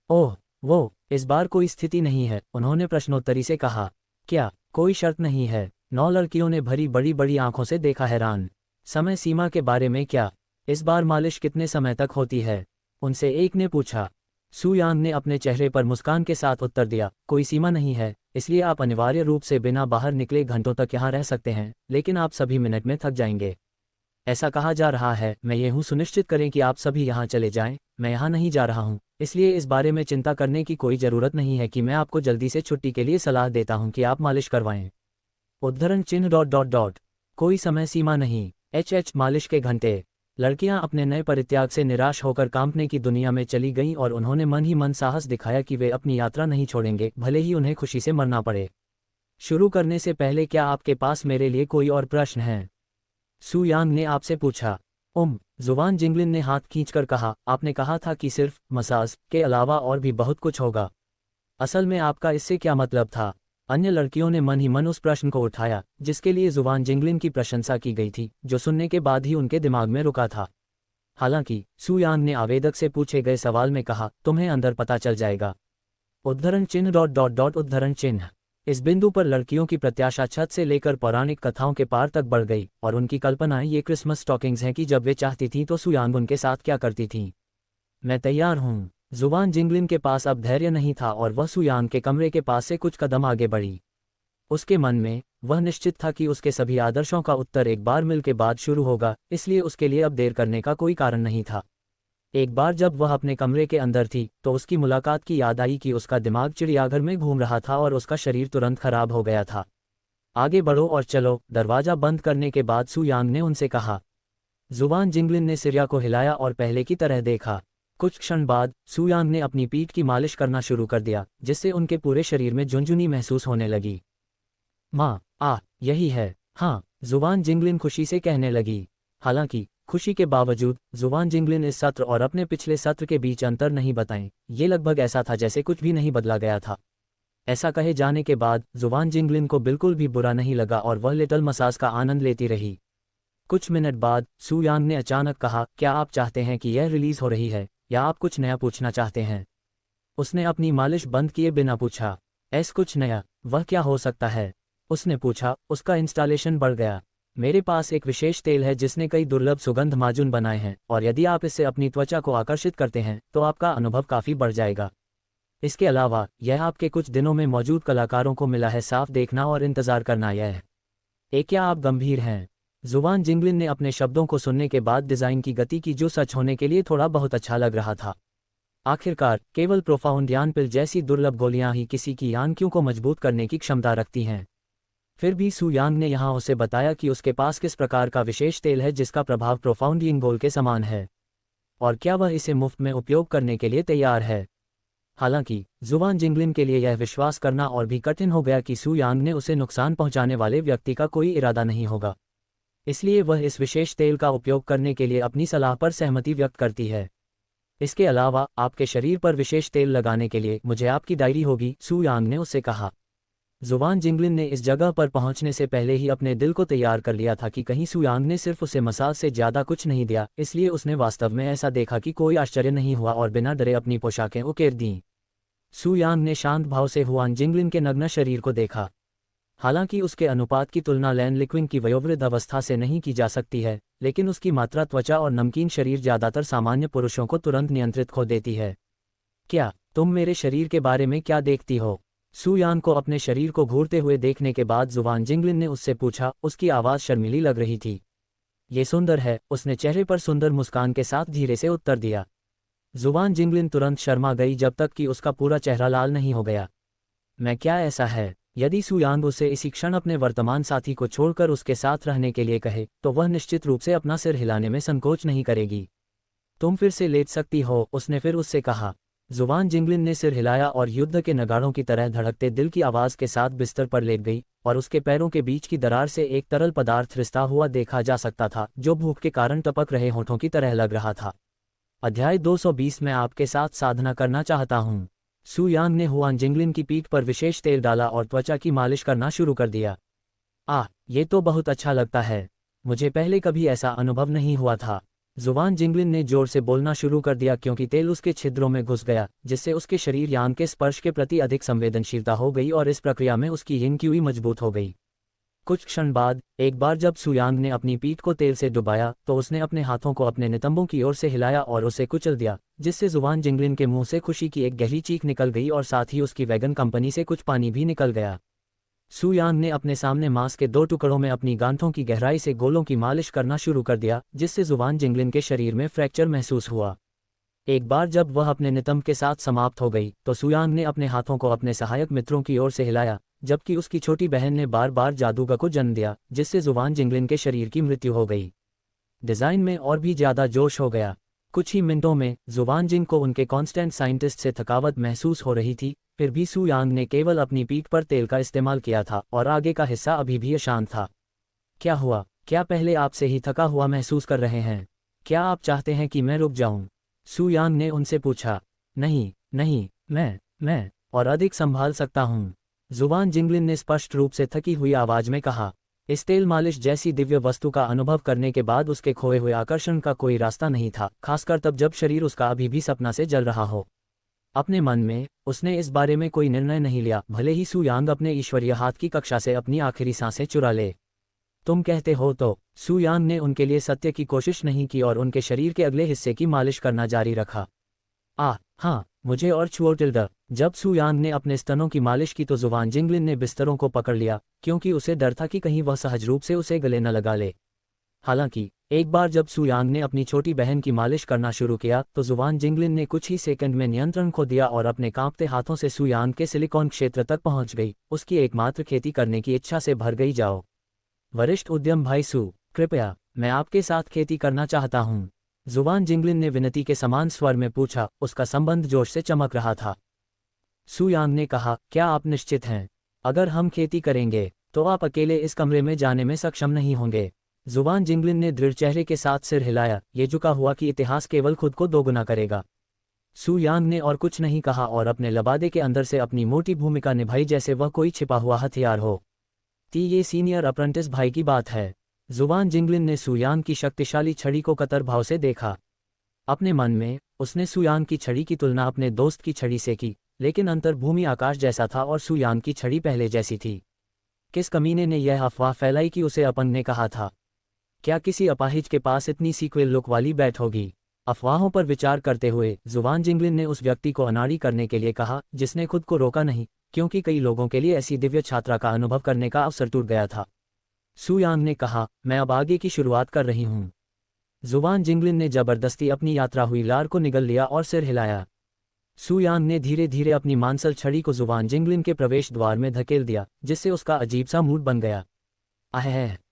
ओह, इस बार कोई स्थिति नहीं है, उन्होंने प्रश्नोत्तरी से कहा। क्या कोई शर्त नहीं है? 9 लड़कियों ने भरी बड़ी बड़ी आंखों से देखा। हैरान। समय सीमा के बारे में क्या? इस बार मालिश कितने समय तक होती है? उनसे एक ने पूछा। सुयांग ने अपने चेहरे पर मुस्कान के साथ उत्तर दिया, कोई सीमा नहीं है, इसलिए आप अनिवार्य रूप से बिना बाहर निकले घंटों तक यहाँ रह सकते हैं, लेकिन आप सभी मिनट में थक जाएंगे। ऐसा कहा जा रहा है, मैं ये हूँ सुनिश्चित करें कि आप सभी यहाँ चले जाएं। मैं यहाँ नहीं जा रहा हूँ, इसलिए इस बारे में चिंता करने की कोई ज़रूरत नहीं है कि मैं आपको जल्दी से छुट्टी के लिए सलाह देता हूँ कि आप मालिश करवाएं। उद्धरण चिन्ह ... कोई समय सीमा नहीं। मालिश के घंटे। लड़कियां अपने नए परित्याग से निराश होकर कांपने की दुनिया में चली गईं और उन्होंने मन ही मन साहस दिखाया कि वे अपनी यात्रा नहीं छोड़ेंगे, भले ही उन्हें खुशी से मरना पड़े। शुरू करने से पहले क्या आपके पास मेरे लिए कोई और प्रश्न है? सू यांग ने आपसे पूछा। जुवान जिंगलिन ने हाथ खींचकर कहा, आपने कहा था कि सिर्फ मसाज के अलावा और भी बहुत कुछ होगा। असल में आपका इससे क्या मतलब था? अन्य लड़कियों ने मन ही मन उस प्रश्न को उठाया जिसके लिए जुवान जिंगलिन की प्रशंसा की गई थी, जो सुनने के बाद ही उनके दिमाग में रुका था। हालांकि सू यांग ने आवेदक से पूछे गए सवाल में कहा, तुम्हें अंदर पता चल जाएगा। उद्धरण चिन्ह ... उद्धरण चिन्ह। इस बिंदु पर लड़कियों की प्रत्याशा छत से लेकर पौराणिक कथाओं के पार तक बढ़ गई और उनकी कल्पनाएं ये क्रिसमस स्टॉकिंग्स हैं कि जब वे चाहती थीं तो सू यांग उनके साथ क्या करती थीं। मैं तैयार हूँ। जुवान जिंगलिन के पास अब धैर्य नहीं था और वह सू यांग के कमरे के पास से कुछ कदम आगे बढ़ी। उसके मन में वह निश्चित था कि उसके सभी आदर्शों का उत्तर एक बार मिल के बाद शुरू होगा, इसलिए उसके लिए अब देर करने का कोई कारण नहीं था। एक बार जब वह अपने कमरे के अंदर थी तो उसकी मुलाकात की याद आई कि उसका दिमाग चिड़ियाघर में घूम रहा था और उसका शरीर तुरंत खराब हो गया था। आगे बढ़ो और चलो। दरवाजा बंद करने के बाद सू यांग ने उनसे कहा। जुवान जिंगलिन ने सिरिया को हिलाया और पहले की तरह देखा। कुछ क्षण बाद सू यांग ने अपनी पीठ की मालिश करना शुरू कर दिया, जिससे उनके पूरे शरीर में झुनझुनी महसूस होने लगी। माँ, यही है। हाँ, जुवान जिंगलिन खुशी से कहने लगी। हालांकि खुशी के बावजूद जुवान जिंगलिन इस सत्र और अपने पिछले सत्र के बीच अंतर नहीं बताएं। ये लगभग ऐसा था जैसे कुछ भी नहीं बदला गया था। ऐसा कहे जाने के बाद जुवान जिंगलिन को बिल्कुल भी बुरा नहीं लगा और वह लिटिल मसाज का आनंद लेती रही। कुछ मिनट बाद सू यांग ने अचानक कहा, क्या आप चाहते हैं कि यह रिलीज हो रही है या आप कुछ नया पूछना चाहते हैं? उसने अपनी मालिश बंद किए बिना पूछा। कुछ नया? वह क्या हो सकता है? उसने पूछा। उसका इंस्टॉलेशन बढ़ गया। मेरे पास एक विशेष तेल है जिसने कई दुर्लभ सुगंध माजून बनाए हैं और यदि आप इससे अपनी त्वचा को आकर्षित करते हैं तो आपका अनुभव काफी बढ़ जाएगा। इसके अलावा यह आपके कुछ दिनों में मौजूद कलाकारों को मिला है। साफ देखना और इंतजार करना। यह क्या आप गंभीर हैं? जुवान जिंगलिन ने अपने शब्दों को सुनने के बाद डिजाइन की गति की, जो सच होने के लिए थोड़ा बहुत अच्छा लग रहा था। आखिरकार केवल प्रोफाउंड यान पिल जैसी दुर्लभ गोलियां ही किसी की यानकियों को मजबूत करने की क्षमता रखती हैं। फिर भी सू यांग ने यहाँ उसे बताया कि उसके पास किस प्रकार का विशेष तेल है जिसका प्रभाव प्रोफाउंड यिंग गोल के समान है, और क्या वह इसे मुफ्त में उपयोग करने के लिए तैयार है। हालांकि जुवान जिंगलिन के लिए यह विश्वास करना और भी कठिन हो गया कि सू यांग ने उसे नुकसान पहुंचाने वाले व्यक्ति का कोई इरादा नहीं होगा, इसलिए वह इस विशेष तेल का उपयोग करने के लिए अपनी सलाह पर सहमति व्यक्त करती है। इसके अलावा आपके शरीर पर विशेष तेल लगाने के लिए मुझे आपकी डायरी होगी, सू यांग ने उससे कहा। जुवान जिंगलिन ने इस जगह पर पहुंचने से पहले ही अपने दिल को तैयार कर लिया था कि कहीं सू यांग ने सिर्फ उसे मसाज से ज्यादा कुछ नहीं दिया, इसलिए उसने वास्तव में ऐसा देखा कि कोई आश्चर्य नहीं हुआ और बिना डरे अपनी पोशाकें उकेर दीं। सू यांग ने शांत भाव से जुवान जिंगलिन के नग्न शरीर को देखा। हालांकि उसके अनुपात की तुलना लैन लिक्विंग की वयोवृद्ध अवस्था से नहीं की जा सकती है, लेकिन उसकी मात्रा, त्वचा और नमकीन शरीर ज्यादातर सामान्य पुरुषों को तुरंत नियंत्रित खो देती है। क्या तुम मेरे शरीर के बारे में क्या देखती हो? सू यांग को अपने शरीर को घूरते हुए देखने के बाद जुवान जिंगलिन ने उससे पूछा। उसकी आवाज़ शर्मीली लग रही थी। ये सुंदर है, उसने चेहरे पर सुंदर मुस्कान के साथ धीरे से उत्तर दिया। जुवान जिंगलिन तुरंत शर्मा गई जब तक कि उसका पूरा चेहरा लाल नहीं हो गया। मैं क्या? ऐसा है? यदि सू यांग उसे इसी क्षण अपने वर्तमान साथी को छोड़कर उसके साथ रहने के लिए कहे तो वह निश्चित रूप से अपना सिर हिलाने में संकोच नहीं करेगी। तुम फिर से लेट सकती हो, उसने फिर उससे कहा। जुवान जिंगलिन ने सिर हिलाया और युद्ध के नगाड़ों की तरह धड़कते दिल की आवाज के साथ बिस्तर पर लेट गई और उसके पैरों के बीच की दरार से एक तरल पदार्थ रिसता हुआ देखा जा सकता था, जो भूख के कारण टपक रहे होठों की तरह लग रहा था। अध्याय 220 में आपके साथ साधना करना चाहता हूँ। सू यांग ने जुवान जिंगलिन की पीठ पर विशेष तेल डाला और त्वचा की मालिश करना शुरू कर दिया। ये तो बहुत अच्छा लगता है। मुझे पहले कभी ऐसा अनुभव नहीं हुआ था। जुवान जिंगलिन ने जोर से बोलना शुरू कर दिया क्योंकि तेल उसके छिद्रों में घुस गया, जिससे उसके शरीर यान के स्पर्श के प्रति अधिक संवेदनशीलता हो गई और इस प्रक्रिया में उसकी यिंग क्यूई मजबूत हो गई। कुछ क्षण बाद एक बार जब सू यांग ने अपनी पीठ को तेल से डुबाया तो उसने अपने हाथों को अपने नितंबों की ओर से हिलाया और उसे कुचल दिया, जिससे जुवान जिंगलिन के मुंह से खुशी की एक गहरी चीख निकल गई और साथ ही उसकी वैगन कंपनी से कुछ पानी भी निकल गया। सू यांग ने अपने सामने मांस के 2 टुकड़ों में अपनी गांठों की गहराई से गोलों की मालिश करना शुरू कर दिया, जिससे जुवान जिंगलिन के शरीर में फ्रैक्चर महसूस हुआ। एक बार जब वह अपने नितंब के साथ समाप्त हो गई तो सू यांग ने अपने हाथों को अपने सहायक मित्रों की ओर से हिलाया, जबकि उसकी छोटी बहन ने बार बार जादूगर को जन्म दिया, जिससे जुवान जिंगलिन के शरीर की मृत्यु हो गई। डिज़ाइन में और भी ज़्यादा जोश हो गया। कुछ ही मिनटों में जुवान जिंग को उनके कांस्टेंट साइंटिस्ट से थकावट महसूस हो रही थी, फिर भी सू यांग ने केवल अपनी पीठ पर तेल का इस्तेमाल किया था और आगे का हिस्सा अभी भी अशांत था। क्या हुआ? क्या पहले आपसे ही थका हुआ महसूस कर रहे हैं? क्या आप चाहते हैं कि मैं रुक जाऊं? सू यांग ने उनसे पूछा। नहीं नहीं, मैं और अधिक संभाल सकता हूं, जुवान जिंगलिन ने स्पष्ट रूप से थकी हुई आवाज में कहा। इस तेल मालिश जैसी दिव्य वस्तु का अनुभव करने के बाद उसके खोए हुए आकर्षण का कोई रास्ता नहीं था, खासकर तब जब शरीर उसका अभी भी सपना से जल रहा हो। अपने मन में उसने इस बारे में कोई निर्णय नहीं लिया, भले ही सू यांग अपने ईश्वरीय हाथ की कक्षा से अपनी आखिरी सांसें चुरा ले। तुम कहते हो तो? सू यांग ने उनके लिए सत्य की कोशिश नहीं की और उनके शरीर के अगले हिस्से की मालिश करना जारी रखा। हाँ, मुझे और छुओ टिल्डा। जब सू यांग ने अपने स्तनों की मालिश की तो जुवान जिंगलिन ने बिस्तरों को पकड़ लिया, क्योंकि उसे डर था कि कहीं वह सहज रूप से उसे गले न लगा ले। हालांकि एक बार जब सू यांग ने अपनी छोटी बहन की मालिश करना शुरू किया तो जुवान जिंगलिन ने कुछ ही सेकंड में नियंत्रण खो दिया और अपने कांपते हाथों से सू यांग के सिलिकॉन क्षेत्र तक पहुंच गई। उसकी एकमात्र खेती करने की इच्छा से भर गई। जाओ वरिष्ठ उद्यम भाई सू, कृपया, मैं आपके साथ खेती करना चाहता हूँ, जुवान जिंगलिन ने विनती के समान स्वर में पूछा। उसका संबंध जोश से चमक रहा था। सू यांग ने कहा, क्या आप निश्चित हैं? अगर हम खेती करेंगे तो आप अकेले इस कमरे में जाने में सक्षम नहीं होंगे। जुवान जिंगलिन ने दृढ़ चेहरे के साथ सिर हिलाया, ये झुका हुआ कि इतिहास केवल खुद को दोगुना करेगा। सू यांग ने और कुछ नहीं कहा और अपने लबादे के अंदर से अपनी मोटी भूमिका निभाई जैसे वह कोई छिपा हुआ हथियार हो। ये सीनियर अप्रेंटिस भाई की बात है। जुवान जिंगलिन ने सू यांग की शक्तिशाली छड़ी को कतर भाव से देखा। अपने मन में उसने सू यांग की छड़ी की तुलना अपने दोस्त की छड़ी से की, लेकिन अंतर भूमि आकाश जैसा था और सू यांग की छड़ी पहले जैसी थी। किस कमीने ने यह अफवाह फैलाई कि उसे अपन ने कहा था? क्या किसी अपाहिज के पास इतनी सीक्वेल लुक वाली बैट होगी? अफवाहों पर विचार करते हुए जुवान जिंगलिन ने उस व्यक्ति को अनाड़ी करने के लिए कहा जिसने खुद को रोका नहीं, क्योंकि कई लोगों के लिए ऐसी दिव्य छात्रा का अनुभव करने का अवसर टूट गया था। सू यांग ने कहा, मैं अब आगे की शुरुआत कर रही हूँ। जुवान जिंगलिन ने जबरदस्ती अपनी यात्रा हुई लार को निगल लिया और सिर हिलाया। सू यांग ने धीरे धीरे अपनी मांसल छड़ी को जुवान जिंगलिन के प्रवेश द्वार में धकेल दिया, जिससे उसका अजीब सा मूड बन गया।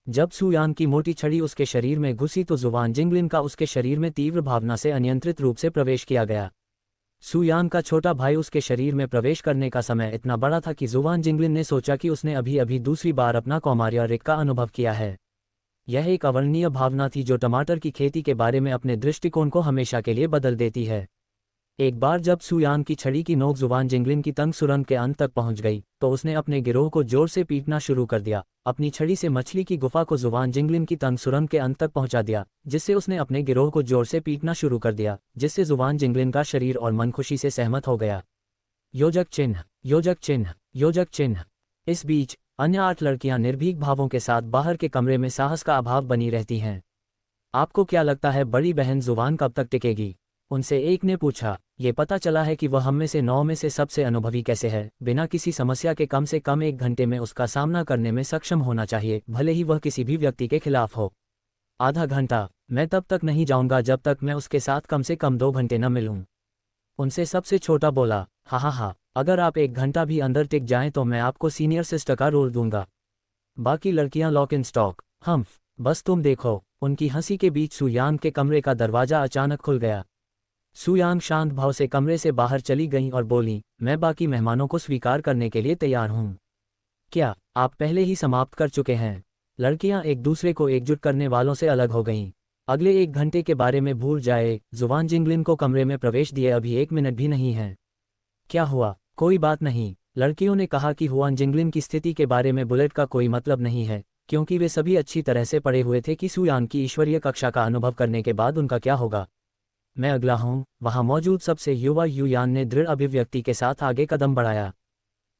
जब सू यांग की मोटी छड़ी उसके शरीर में घुसी तो जुवान जिंगलिन का उसके शरीर में तीव्र भावना से अनियंत्रित रूप से प्रवेश किया गया। सू यांग का छोटा भाई उसके शरीर में प्रवेश करने का समय इतना बड़ा था कि जुवान जिंगलिन ने सोचा कि उसने अभी अभी दूसरी बार अपना कौमार्य रिक का अनुभव किया है। यह एक अवर्णनीय भावना थी जो टमाटर की खेती के बारे में अपने दृष्टिकोण को हमेशा के लिए बदल देती है। एक बार जब सू यांग की छड़ी की नोक जुवान जिंगलिन की तंग सुरंग के अंत तक पहुंच गई तो उसने अपने गिरोह को जोर से पीटना शुरू कर दिया। अपनी छड़ी से मछली की गुफा को जुवान जिंगलिन की तंग सुरंग के अंत तक पहुंचा दिया, जिससे उसने अपने गिरोह को जोर से पीटना शुरू कर दिया, जिससे जुवान जिंगलिन का शरीर और मन खुशी से सहमत हो गया। योजक चिन्ह, योजक चिन्ह, योजक चिन्ह। इस बीच अन्य 8 लड़कियां निर्भीक भावों के साथ बाहर के कमरे में साहस का अभाव बनी रहती हैं। आपको क्या लगता है बड़ी बहन जुवान कब तक टिकेगी? उनसे एक ने पूछा। ये पता चला है कि वह हम में से 9 में से सबसे अनुभवी कैसे है। बिना किसी समस्या के कम से कम 1 घंटे में उसका सामना करने में सक्षम होना चाहिए, भले ही वह किसी भी व्यक्ति के खिलाफ हो। आधा घंटा? मैं तब तक नहीं जाऊंगा जब तक मैं उसके साथ कम से कम 2 घंटे न मिलूं। उनसे सबसे छोटा बोला। हाँ, अगर आप 1 घंटा भी अंदर टिक जाएं तो मैं आपको सीनियर सिस्टर का रोल दूंगा। बाकी लड़कियां लॉक इन स्टॉक। हम्फ, बस तुम देखो। उनकी हंसी के बीच सू यांग के कमरे का दरवाजा अचानक खुल गया। सू यांग शांत भाव से कमरे से बाहर चली गईं और बोलीं, मैं बाकी मेहमानों को स्वीकार करने के लिए तैयार हूँ। क्या आप पहले ही समाप्त कर चुके हैं? लड़कियां एक दूसरे को एकजुट करने वालों से अलग हो गईं। अगले 1 घंटे के बारे में भूल जाए। जुवान जिंगलिन को कमरे में प्रवेश दिए अभी 1 मिनट भी नहीं है। क्या हुआ? कोई बात नहीं, लड़कियों ने कहा कि जुवान जिंगलिन की स्थिति के बारे में बुलेट का कोई मतलब नहीं है, क्योंकि वे सभी अच्छी तरह से पढ़े हुए थे कि सू यांग की ईश्वरीय कक्षा का अनुभव करने के बाद उनका क्या होगा। मैं अगला हूँ। वहाँ मौजूद सबसे युवा यू यान ने दृढ़ अभिव्यक्ति के साथ आगे कदम बढ़ाया।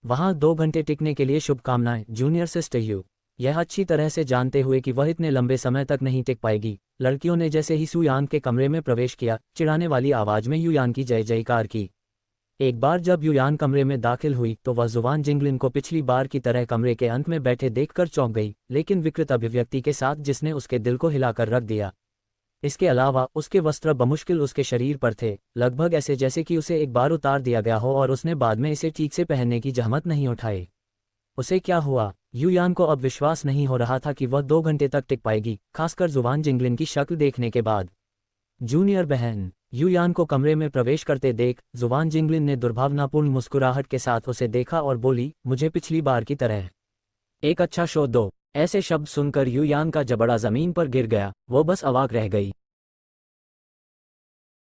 वहाँ 2 घंटे टिकने के लिए शुभकामनाएं जूनियर सिस्टर यू। यह अच्छी तरह से जानते हुए कि वह इतने लंबे समय तक नहीं टिक पाएगी, लड़कियों ने जैसे ही सू यांग के कमरे में प्रवेश किया चिढ़ाने वाली आवाज में यू यान की जय जयकार की। एक बार जब यू यान कमरे में दाखिल हुई तो वह जुवान जिंगलिन को पिछली बार की तरह कमरे के अंत में बैठे देखकर चौंक गई, लेकिन विकृत अभिव्यक्ति के साथ जिसने उसके दिल को हिलाकर रख दिया। इसके अलावा उसके वस्त्र बमुश्किल उसके शरीर पर थे, लगभग ऐसे जैसे कि उसे एक बार उतार दिया गया हो और उसने बाद में इसे ठीक से पहनने की जहमत नहीं उठाई। उसे क्या हुआ? युयान को अब विश्वास नहीं हो रहा था कि वह 2 घंटे तक टिक पाएगी, खासकर जुवान जिंगलिन की शक्ल देखने के बाद। जूनियर बहन। युयान को कमरे में प्रवेश करते देख जुवान जिंगलिन ने दुर्भावनापूर्ण मुस्कुराहट के साथ उसे देखा और बोली, मुझे पिछली बार की तरह एक अच्छा शो दो। ऐसे शब्द सुनकर युयान का जबड़ा जमीन पर गिर गया, वो बस अवाक रह गई।